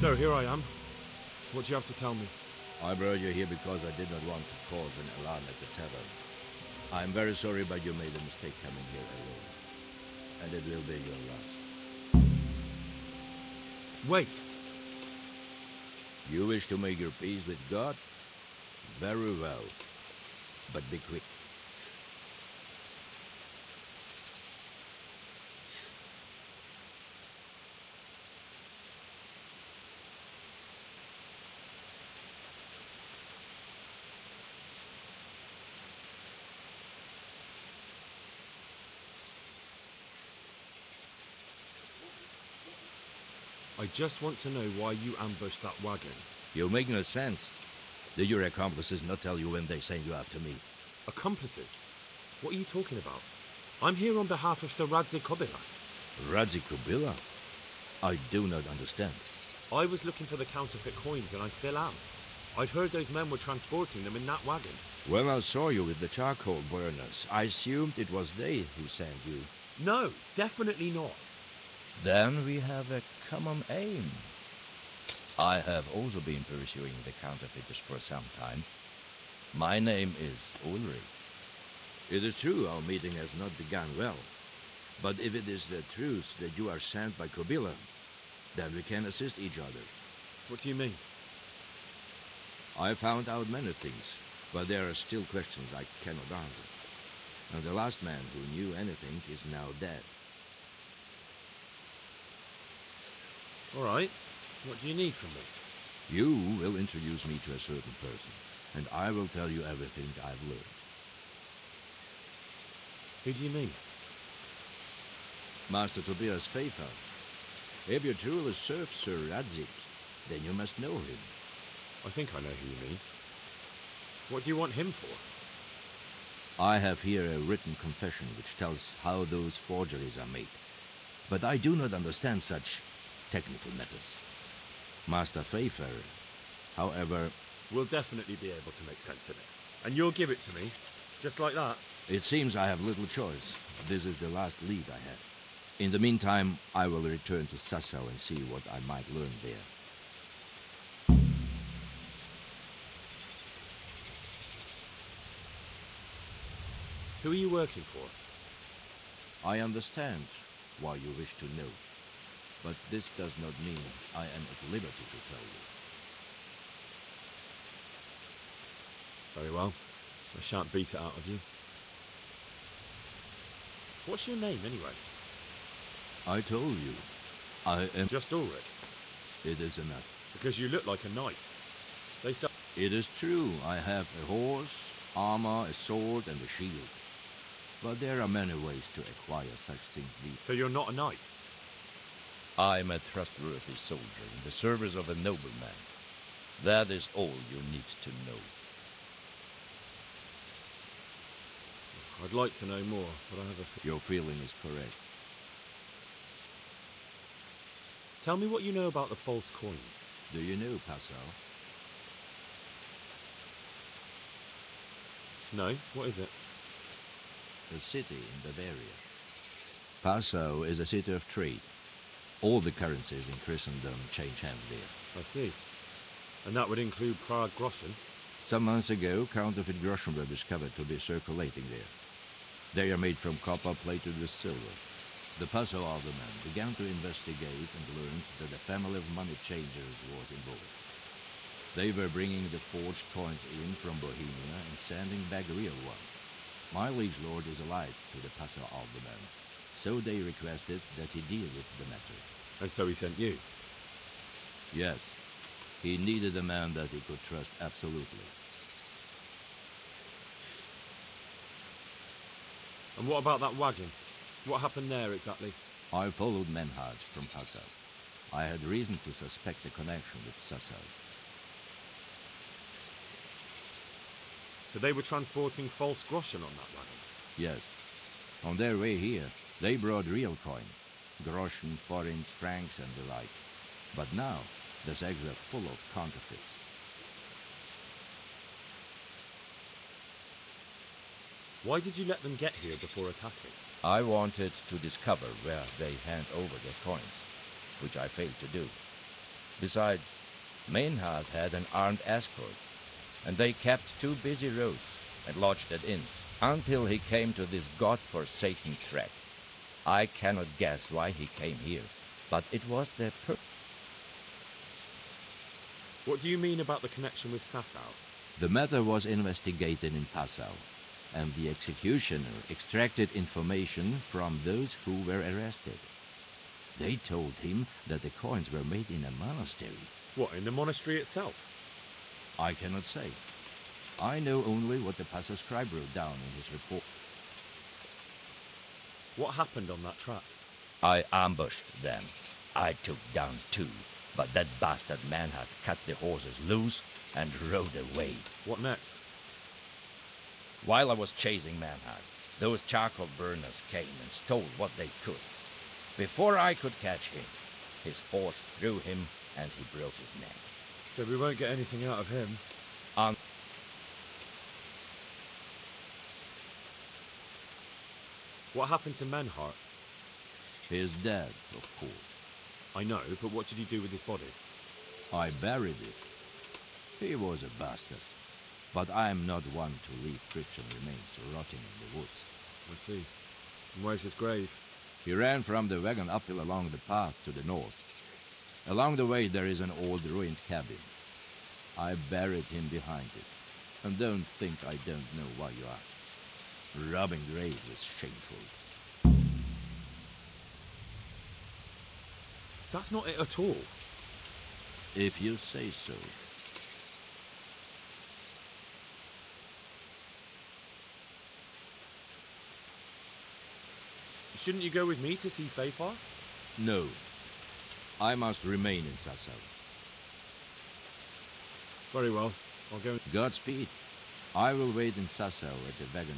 So here I am. What do you have to tell me? I brought you here because I did not want to cause an alarm at the tavern. I'm very sorry, but you made a mistake coming here alone. And it will be your last. Wait. You wish to make your peace with God? Very well. But be quick. I just want to know why you ambushed that wagon. You make no sense. Did your accomplices not tell you when they sent you after me? Accomplices? What are you talking about? I'm here on behalf of Sir Radzik Kobila. Radzik Kobila? I do not understand. I was looking for the counterfeit coins, and I still am. I'd heard those men were transporting them in that wagon. When I saw you with the charcoal burners, I assumed it was they who sent you. No, definitely not. Then we have a common aim. I have also been pursuing the counterfeiters for some time. My name is Ulrich. It is true our meeting has not begun well. But if it is the truth that you are sent by Kobila, then we can assist each other. What do you mean? I found out many things, but there are still questions I cannot answer. And the last man who knew anything is now dead. All right. What do you need from me? You will introduce me to a certain person, and I will tell you everything I've learned. Who do you mean? Master Tobias Pfeiffer. If you truly serve Sir Radzik, then you must know him. I think I know who you mean. What do you want him for? I have here a written confession which tells how those forgeries are made. But I do not understand such technical matters. Master Pfeiffer, however... will definitely be able to make sense of it. And you'll give it to me, just like that? It seems I have little choice. This is the last lead I have. In the meantime, I will return to Sassau and see what I might learn there. Who are you working for? I understand why you wish to know. But this does not mean I am at liberty to tell you. Very well. I shan't beat it out of you. What's your name, anyway? I told you. I am... Just Ulrich? It is enough. Because you look like a knight. They say... It is true. I have a horse, armor, a sword, and a shield. But there are many ways to acquire such things these. So you're not a knight? I am a trustworthy soldier in the service of a nobleman. That is all you need to know. I'd like to know more, but I have a... Your feeling is correct. Tell me what you know about the false coins. Do you know Passau? No, what is it? A city in Bavaria. Passau is a city of trade. All the currencies in Christendom change hands there. I see. And that would include Prague groschen? Some months ago, counterfeit groschen were discovered to be circulating there. They are made from copper plated with silver. The Passau alderman began to investigate and learned that a family of money changers was involved. They were bringing the forged coins in from Bohemia and sending back real ones. My liege lord is allied to the Passau alderman, so they requested that he deal with the matter. And so he sent you? Yes. He needed a man that he could trust absolutely. And what about that wagon? What happened there exactly? I followed Menhard from Passau. I had reason to suspect a connection with Sassau. So they were transporting false groschen on that wagon? Yes. On their way here, they brought real coin. Groschen, forints, francs and the like. But now, the sacks were full of counterfeits. Why did you let them get here before attacking? I wanted to discover where they hand over their coins, which I failed to do. Besides, Maynard had an armed escort, and they kept 2 busy roads and lodged at inns until he came to this god-forsaken trek. I cannot guess why he came here, but it was their What do you mean about the connection with Sasau? The matter was investigated in Passau, and the executioner extracted information from those who were arrested. They told him that the coins were made in a monastery. What, in the monastery itself? I cannot say. I know only what the Passau scribe wrote down in his report. What happened on that track? I ambushed them. I took down 2, but that bastard Manhart cut the horses loose and rode away. What next? While I was chasing Manhart, those charcoal burners came and stole what they could. Before I could catch him, his horse threw him and he broke his neck. So we won't get anything out of him? What happened to Menhart? He is dead, of course. I know, but what did you do with his body? I buried it. He was a bastard. But I am not one to leave Christian remains rotting in the woods. I see. And where's his grave? He ran from the wagon uphill along the path to the north. Along the way there is an old ruined cabin. I buried him behind it. And don't think I don't know why you ask. Robbing graves is shameful. That's not it at all. If you say so. Shouldn't you go with me to see Fafar? No. I must remain in Sasau. Very well. I'll go. Godspeed. I will wait in Sasau at the wagon.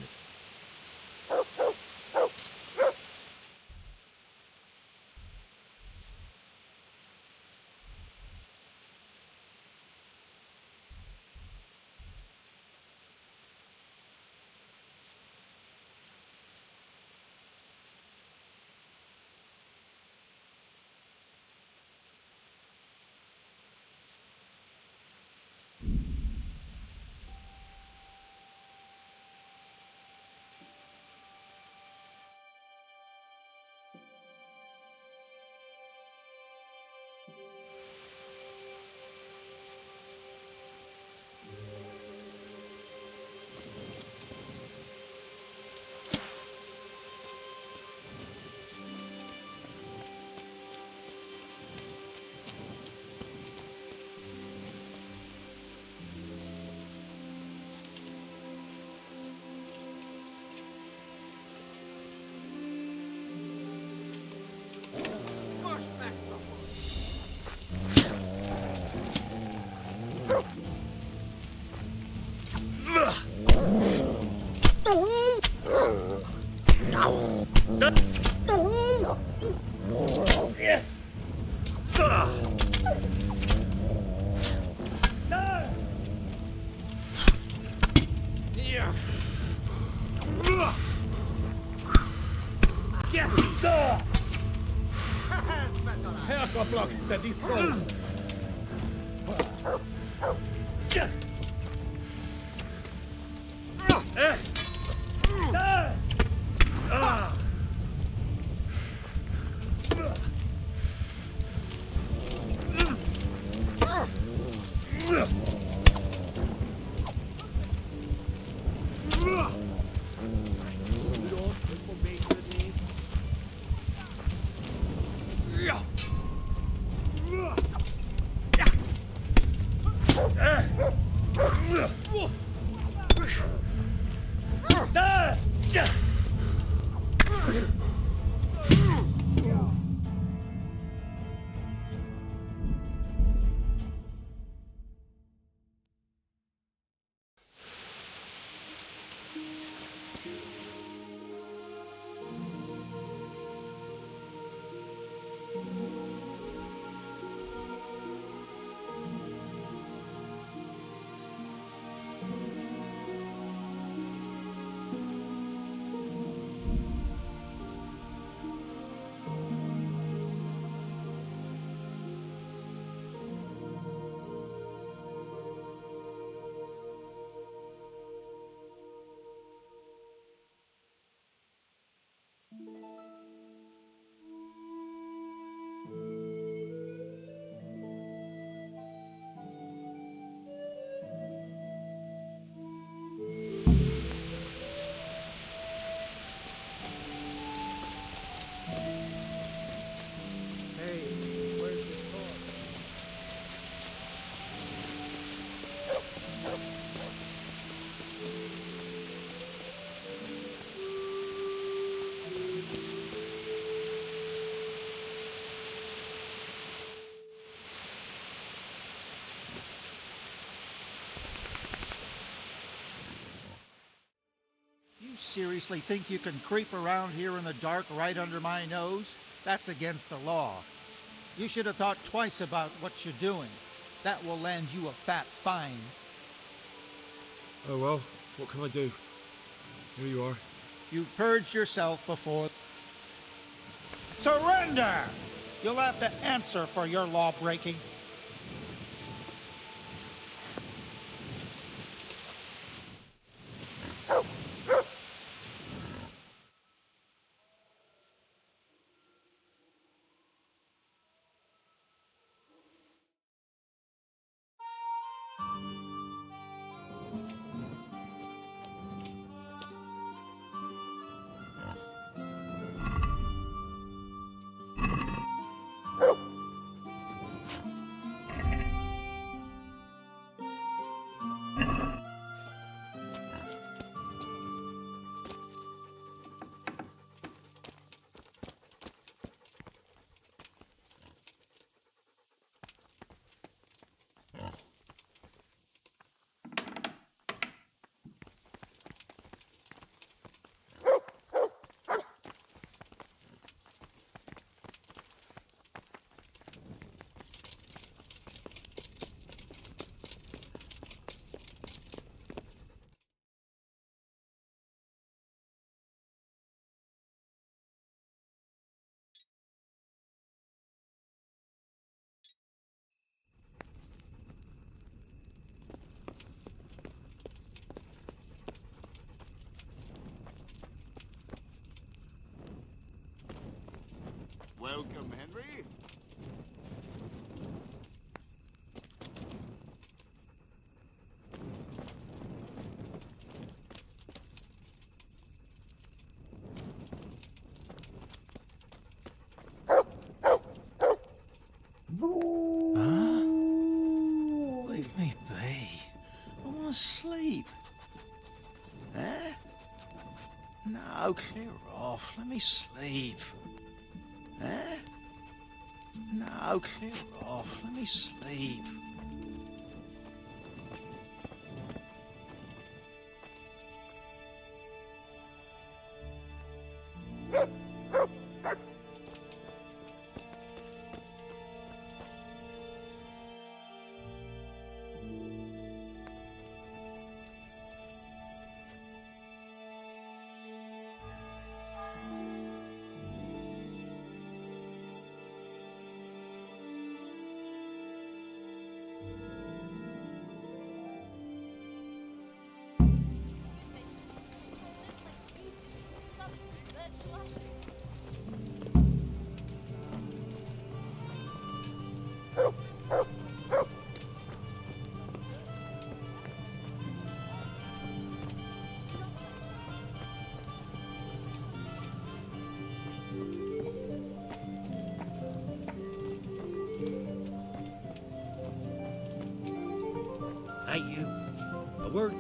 seriously think you can creep around here in the dark right under my nose? That's against the law. You should have thought twice about what you're doing. That will land you a fat fine. Oh well, what can I do? Here you are. You purged yourself before. Surrender! You'll have to answer for your law breaking. Welcome, Henry. Leave me be. I want to sleep. Eh? No, clear off. Let me sleep. Eh? No, clear off. Let me sleep. Hey, you. A word?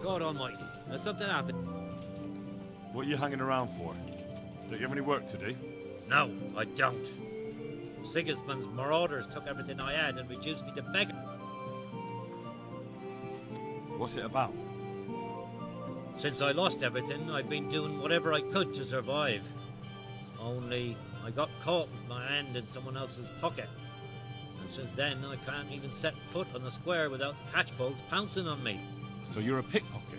God almighty, has something happened? What are you hanging around for? Don't you have any work to do? No, I don't. Sigismund's marauders took everything I had and reduced me to beggar. What's it about? Since I lost everything, I've been doing whatever I could to survive. Only, I got caught with my hand in someone else's pocket. And since then, I can't even set foot on the square without the catchbolts pouncing on me. So you're a pickpocket?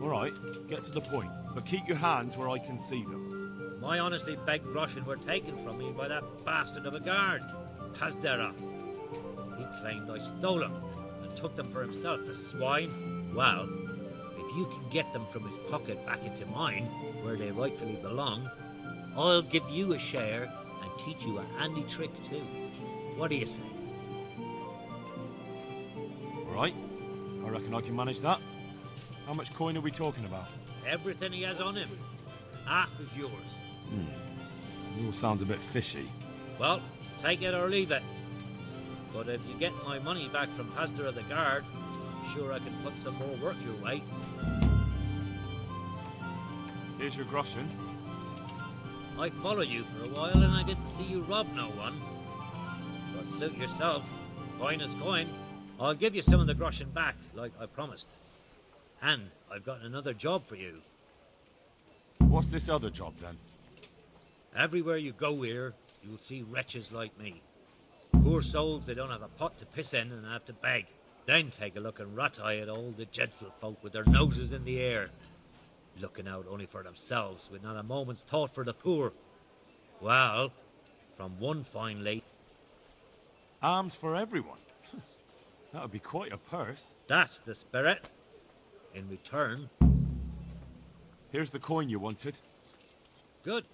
Alright, get to the point, but keep your hands where I can see them. My honestly begged groschen were taken from me by that bastard of a guard, Hasdera. He claimed I stole them and took them for himself, the swine. Well, if you can get them from his pocket back into mine, where they rightfully belong, I'll give you a share and teach you a handy trick too. What do you say? Alright, I reckon I can manage that. How much coin are we talking about? Everything he has on him. Half is yours. It all sounds a bit fishy. Well, take it or leave it. But if you get my money back from Pastor of the Guard, I'm sure I can put some more work your way. Here's your groschen. I followed you for a while and I didn't see you rob no one. But suit yourself. Coin is coin. I'll give you some of the groschen back, like I promised. And I've got another job for you. What's this other job, then? Everywhere you go here, you'll see wretches like me. Poor souls that don't have a pot to piss in and have to beg. Then take a look and rat-eye at all the gentlefolk with their noses in the air, looking out only for themselves, with not a moment's thought for the poor. Well, from one fine lady... Arms for everyone? That would be quite a purse. That's the spirit. In return... Here's the coin you wanted. Good.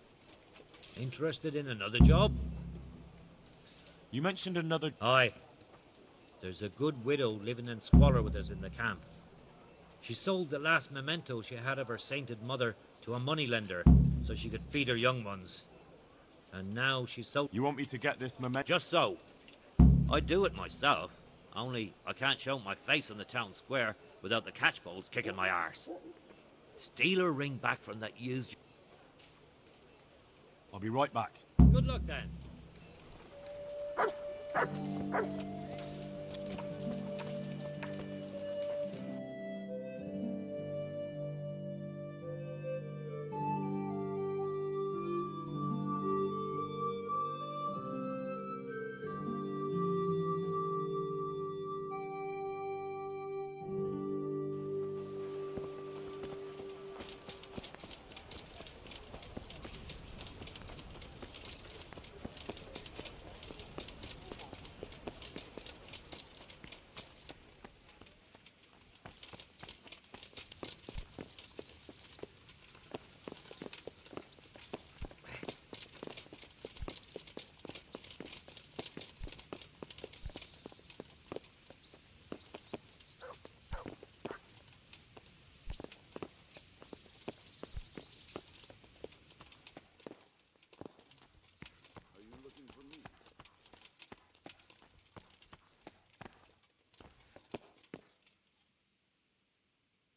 Interested in another job? You mentioned another... Aye. There's a good widow living in squalor with us in the camp. She sold the last memento she had of her sainted mother to a moneylender so she could feed her young ones. And now she's so... You want me to get this memento? Just so. I'd do it myself, only I can't show my face on the town square without the catchpoles kicking my arse. Steal her ring back from that used... I'll be right back. Good luck then.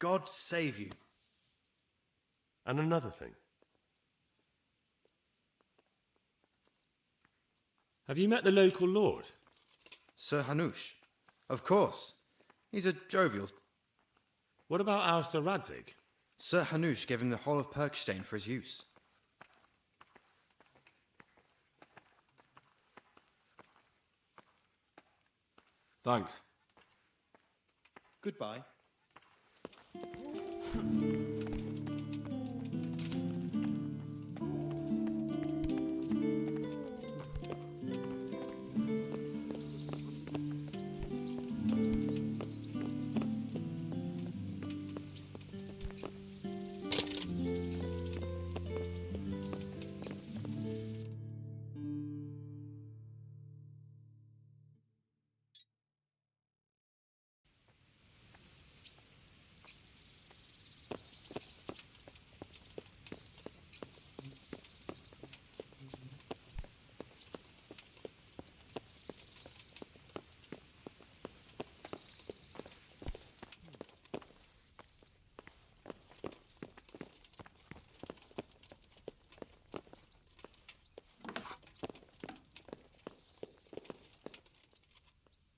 God save you. And another thing. Have you met the local lord? Sir Hanush. Of course. He's a jovial... What about our Sir Radzig? Sir Hanush gave him the whole of Perkstein for his use. Thanks. Goodbye.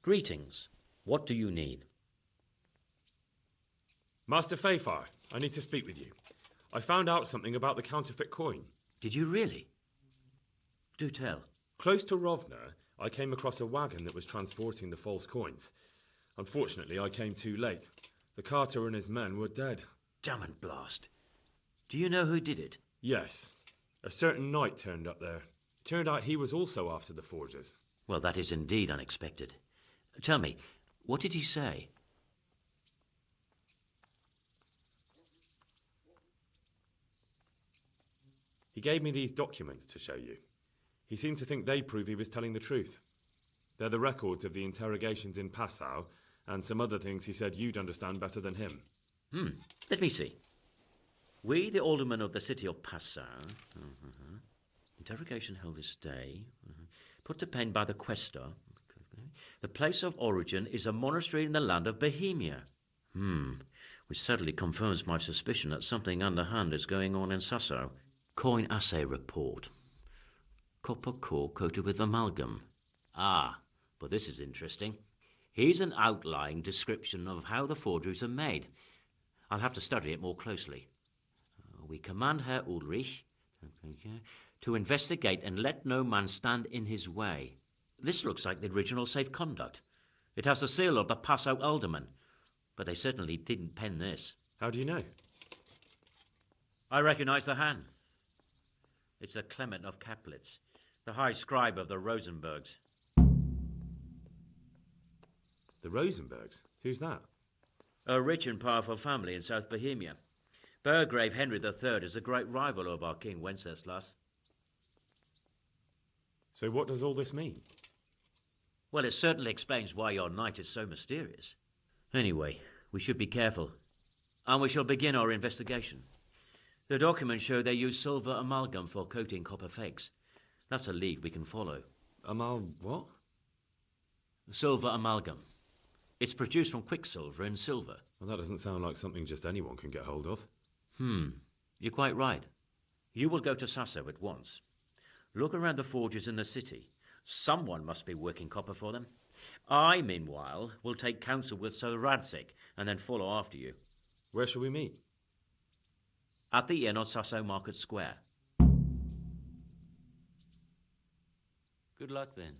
Greetings. What do you need? Master Fafar, I need to speak with you. I found out something about the counterfeit coin. Did you really? Do tell. Close to Rovna, I came across a wagon that was transporting the false coins. Unfortunately, I came too late. The carter and his men were dead. Damn and blast. Do you know who did it? Yes. A certain knight turned up there. It turned out he was also after the forgers. Well, that is indeed unexpected. Tell me, what did he say? He gave me these documents to show you. He seemed to think they prove he was telling the truth. They're the records of the interrogations in Passau and some other things he said you'd understand better than him. Let me see. We, the aldermen of the city of Passau, interrogation held this day, put to pen by the questor. The place of origin is a monastery in the land of Bohemia. Which certainly confirms my suspicion that something underhand is going on in Sasso. Coin assay report. Copper core coated with amalgam. Ah, but this is interesting. Here's an outline description of how the forgeries are made. I'll have to study it more closely. We command Herr Ulrich to investigate and let no man stand in his way. This looks like the original safe conduct. It has the seal of the Passau alderman, but they certainly didn't pen this. How do you know? I recognize the hand. It's a Clement of Kaplitz, the high scribe of the Rosenbergs. The Rosenbergs? Who's that? A rich and powerful family in South Bohemia. Burgrave Henry III is a great rival of our King Wenceslas. So what does all this mean? Well, it certainly explains why your knight is so mysterious. Anyway, we should be careful. And we shall begin our investigation. The documents show they use silver amalgam for coating copper fakes. That's a lead we can follow. What? Silver amalgam. It's produced from quicksilver and silver. Well, that doesn't sound like something just anyone can get hold of. You're quite right. You will go to Sasso at once. Look around the forges in the city. Someone must be working copper for them. I, meanwhile, will take counsel with Sir Radzik and then follow after you. Where shall we meet? At the inn on Sasso Market Square. Good luck then.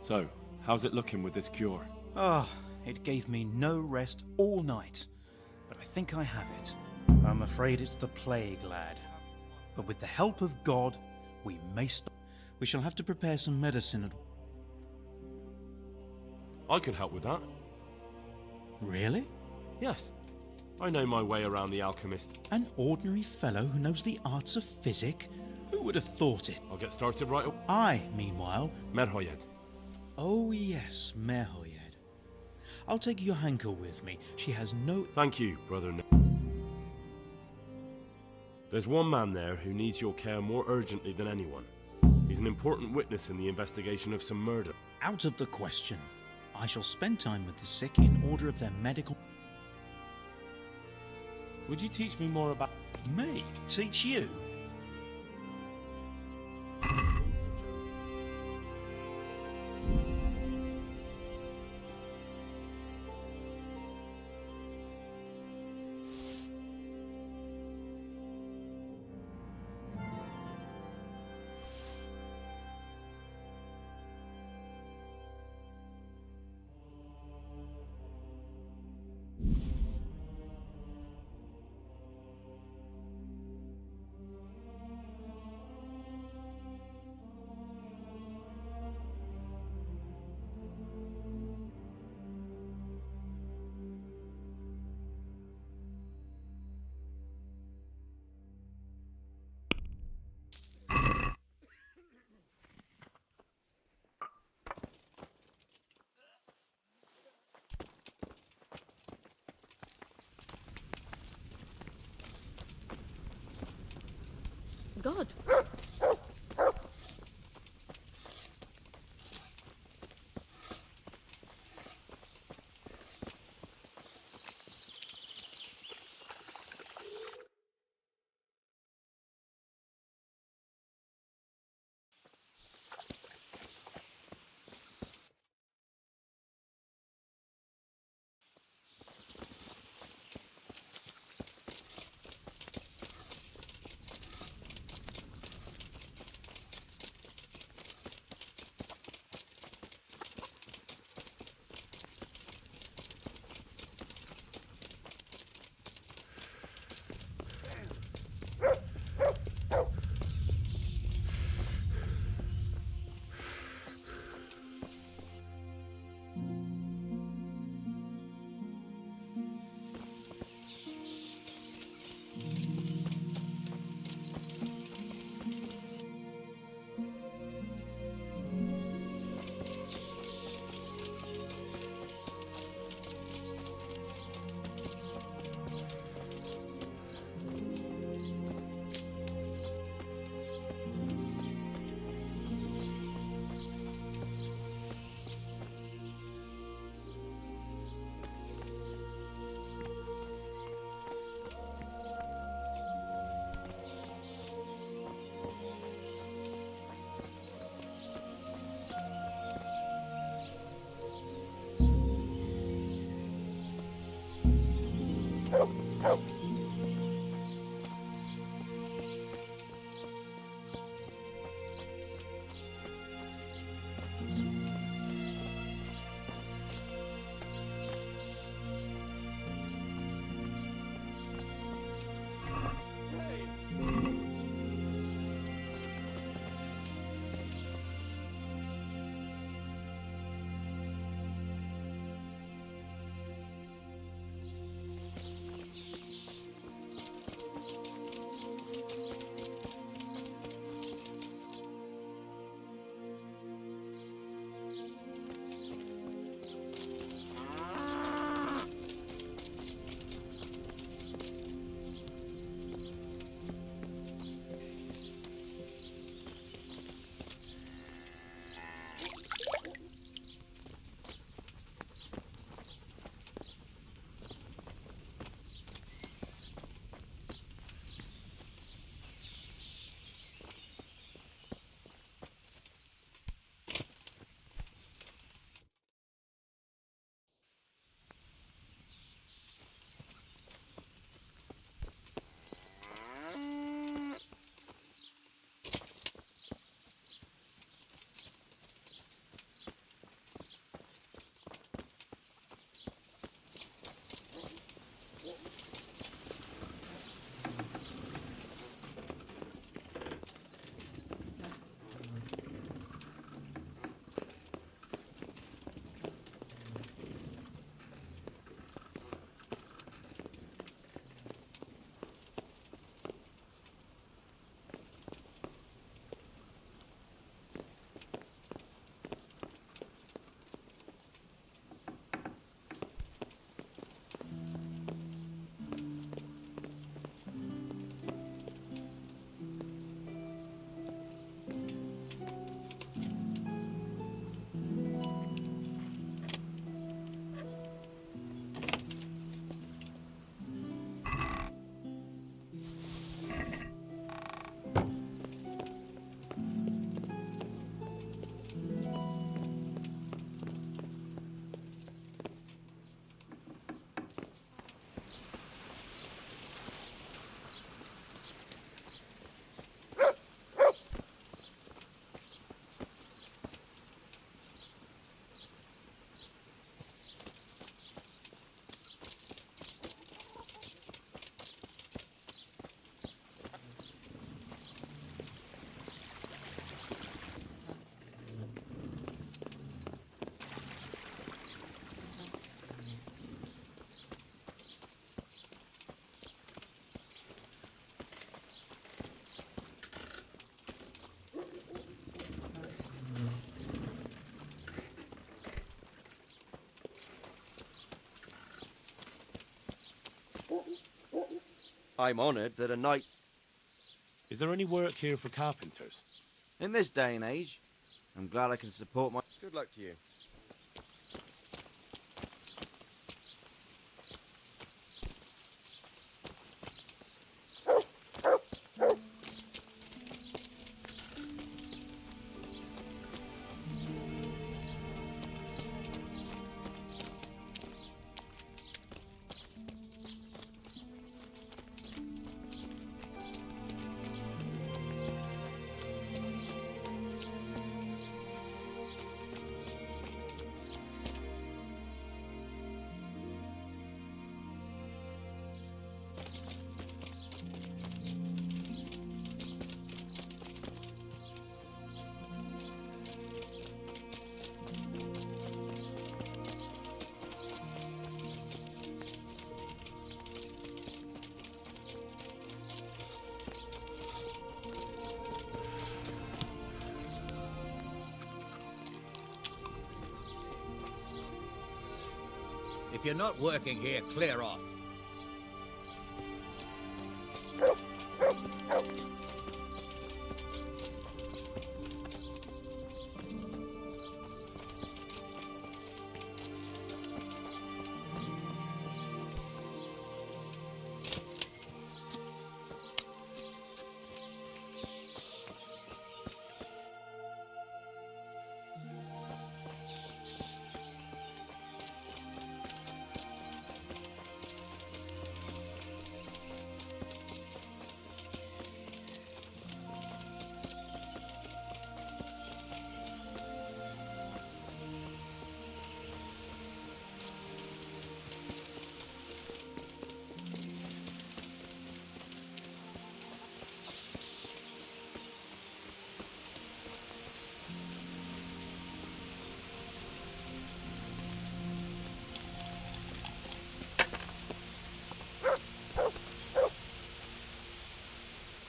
So, how's it looking with this cure? It gave me no rest all night. But I think I have it. I'm afraid it's the plague, lad. But with the help of God, we may stop. We shall have to prepare some medicine. I could help with that. Really? Yes. I know my way around the alchemist. An ordinary fellow who knows the arts of physic? Who would have thought it? I'll get started right away. I, meanwhile... Merhoyed. Oh yes, Merhoyed. I'll take Johanka with me. She has no... Thank you, Brother There's one man there who needs your care more urgently than anyone. He's an important witness in the investigation of some murder. Out of the question. I shall spend time with the sick in order of their medical... Would you teach me more about... Me? Teach you? God. I'm honored that a knight... Is there any work here for carpenters? In this day and age, I'm glad I can support my... Good luck to you. If you're not working here, clear off.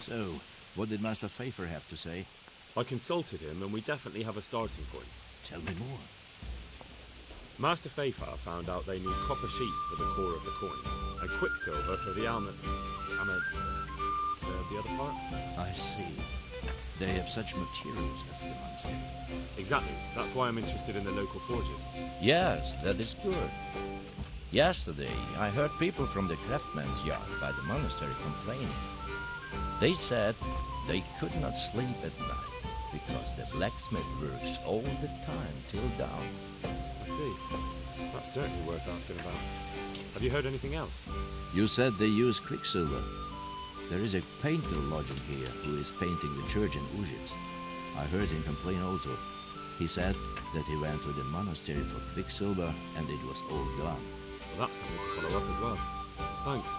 So, what did Master Pfeiffer have to say? I consulted him, and we definitely have a starting point. Tell me more. Master Pfeiffer found out they need copper sheets for the core of the coins, and quicksilver for the armor. The other part? I see. They have such materials at the monastery. Exactly. That's why I'm interested in the local forges. Yes, that is good. Yesterday, I heard people from the craftsman's yard by the monastery complaining. They said they could not sleep at night because the blacksmith works all the time till dawn. I see. That's certainly worth asking about. Have you heard anything else? You said they use quicksilver. There is a painter lodging here who is painting the church in Ujits. I heard him complain also. He said that he went to the monastery for quicksilver and it was all gone. Well, that's something to follow up as well. Thanks.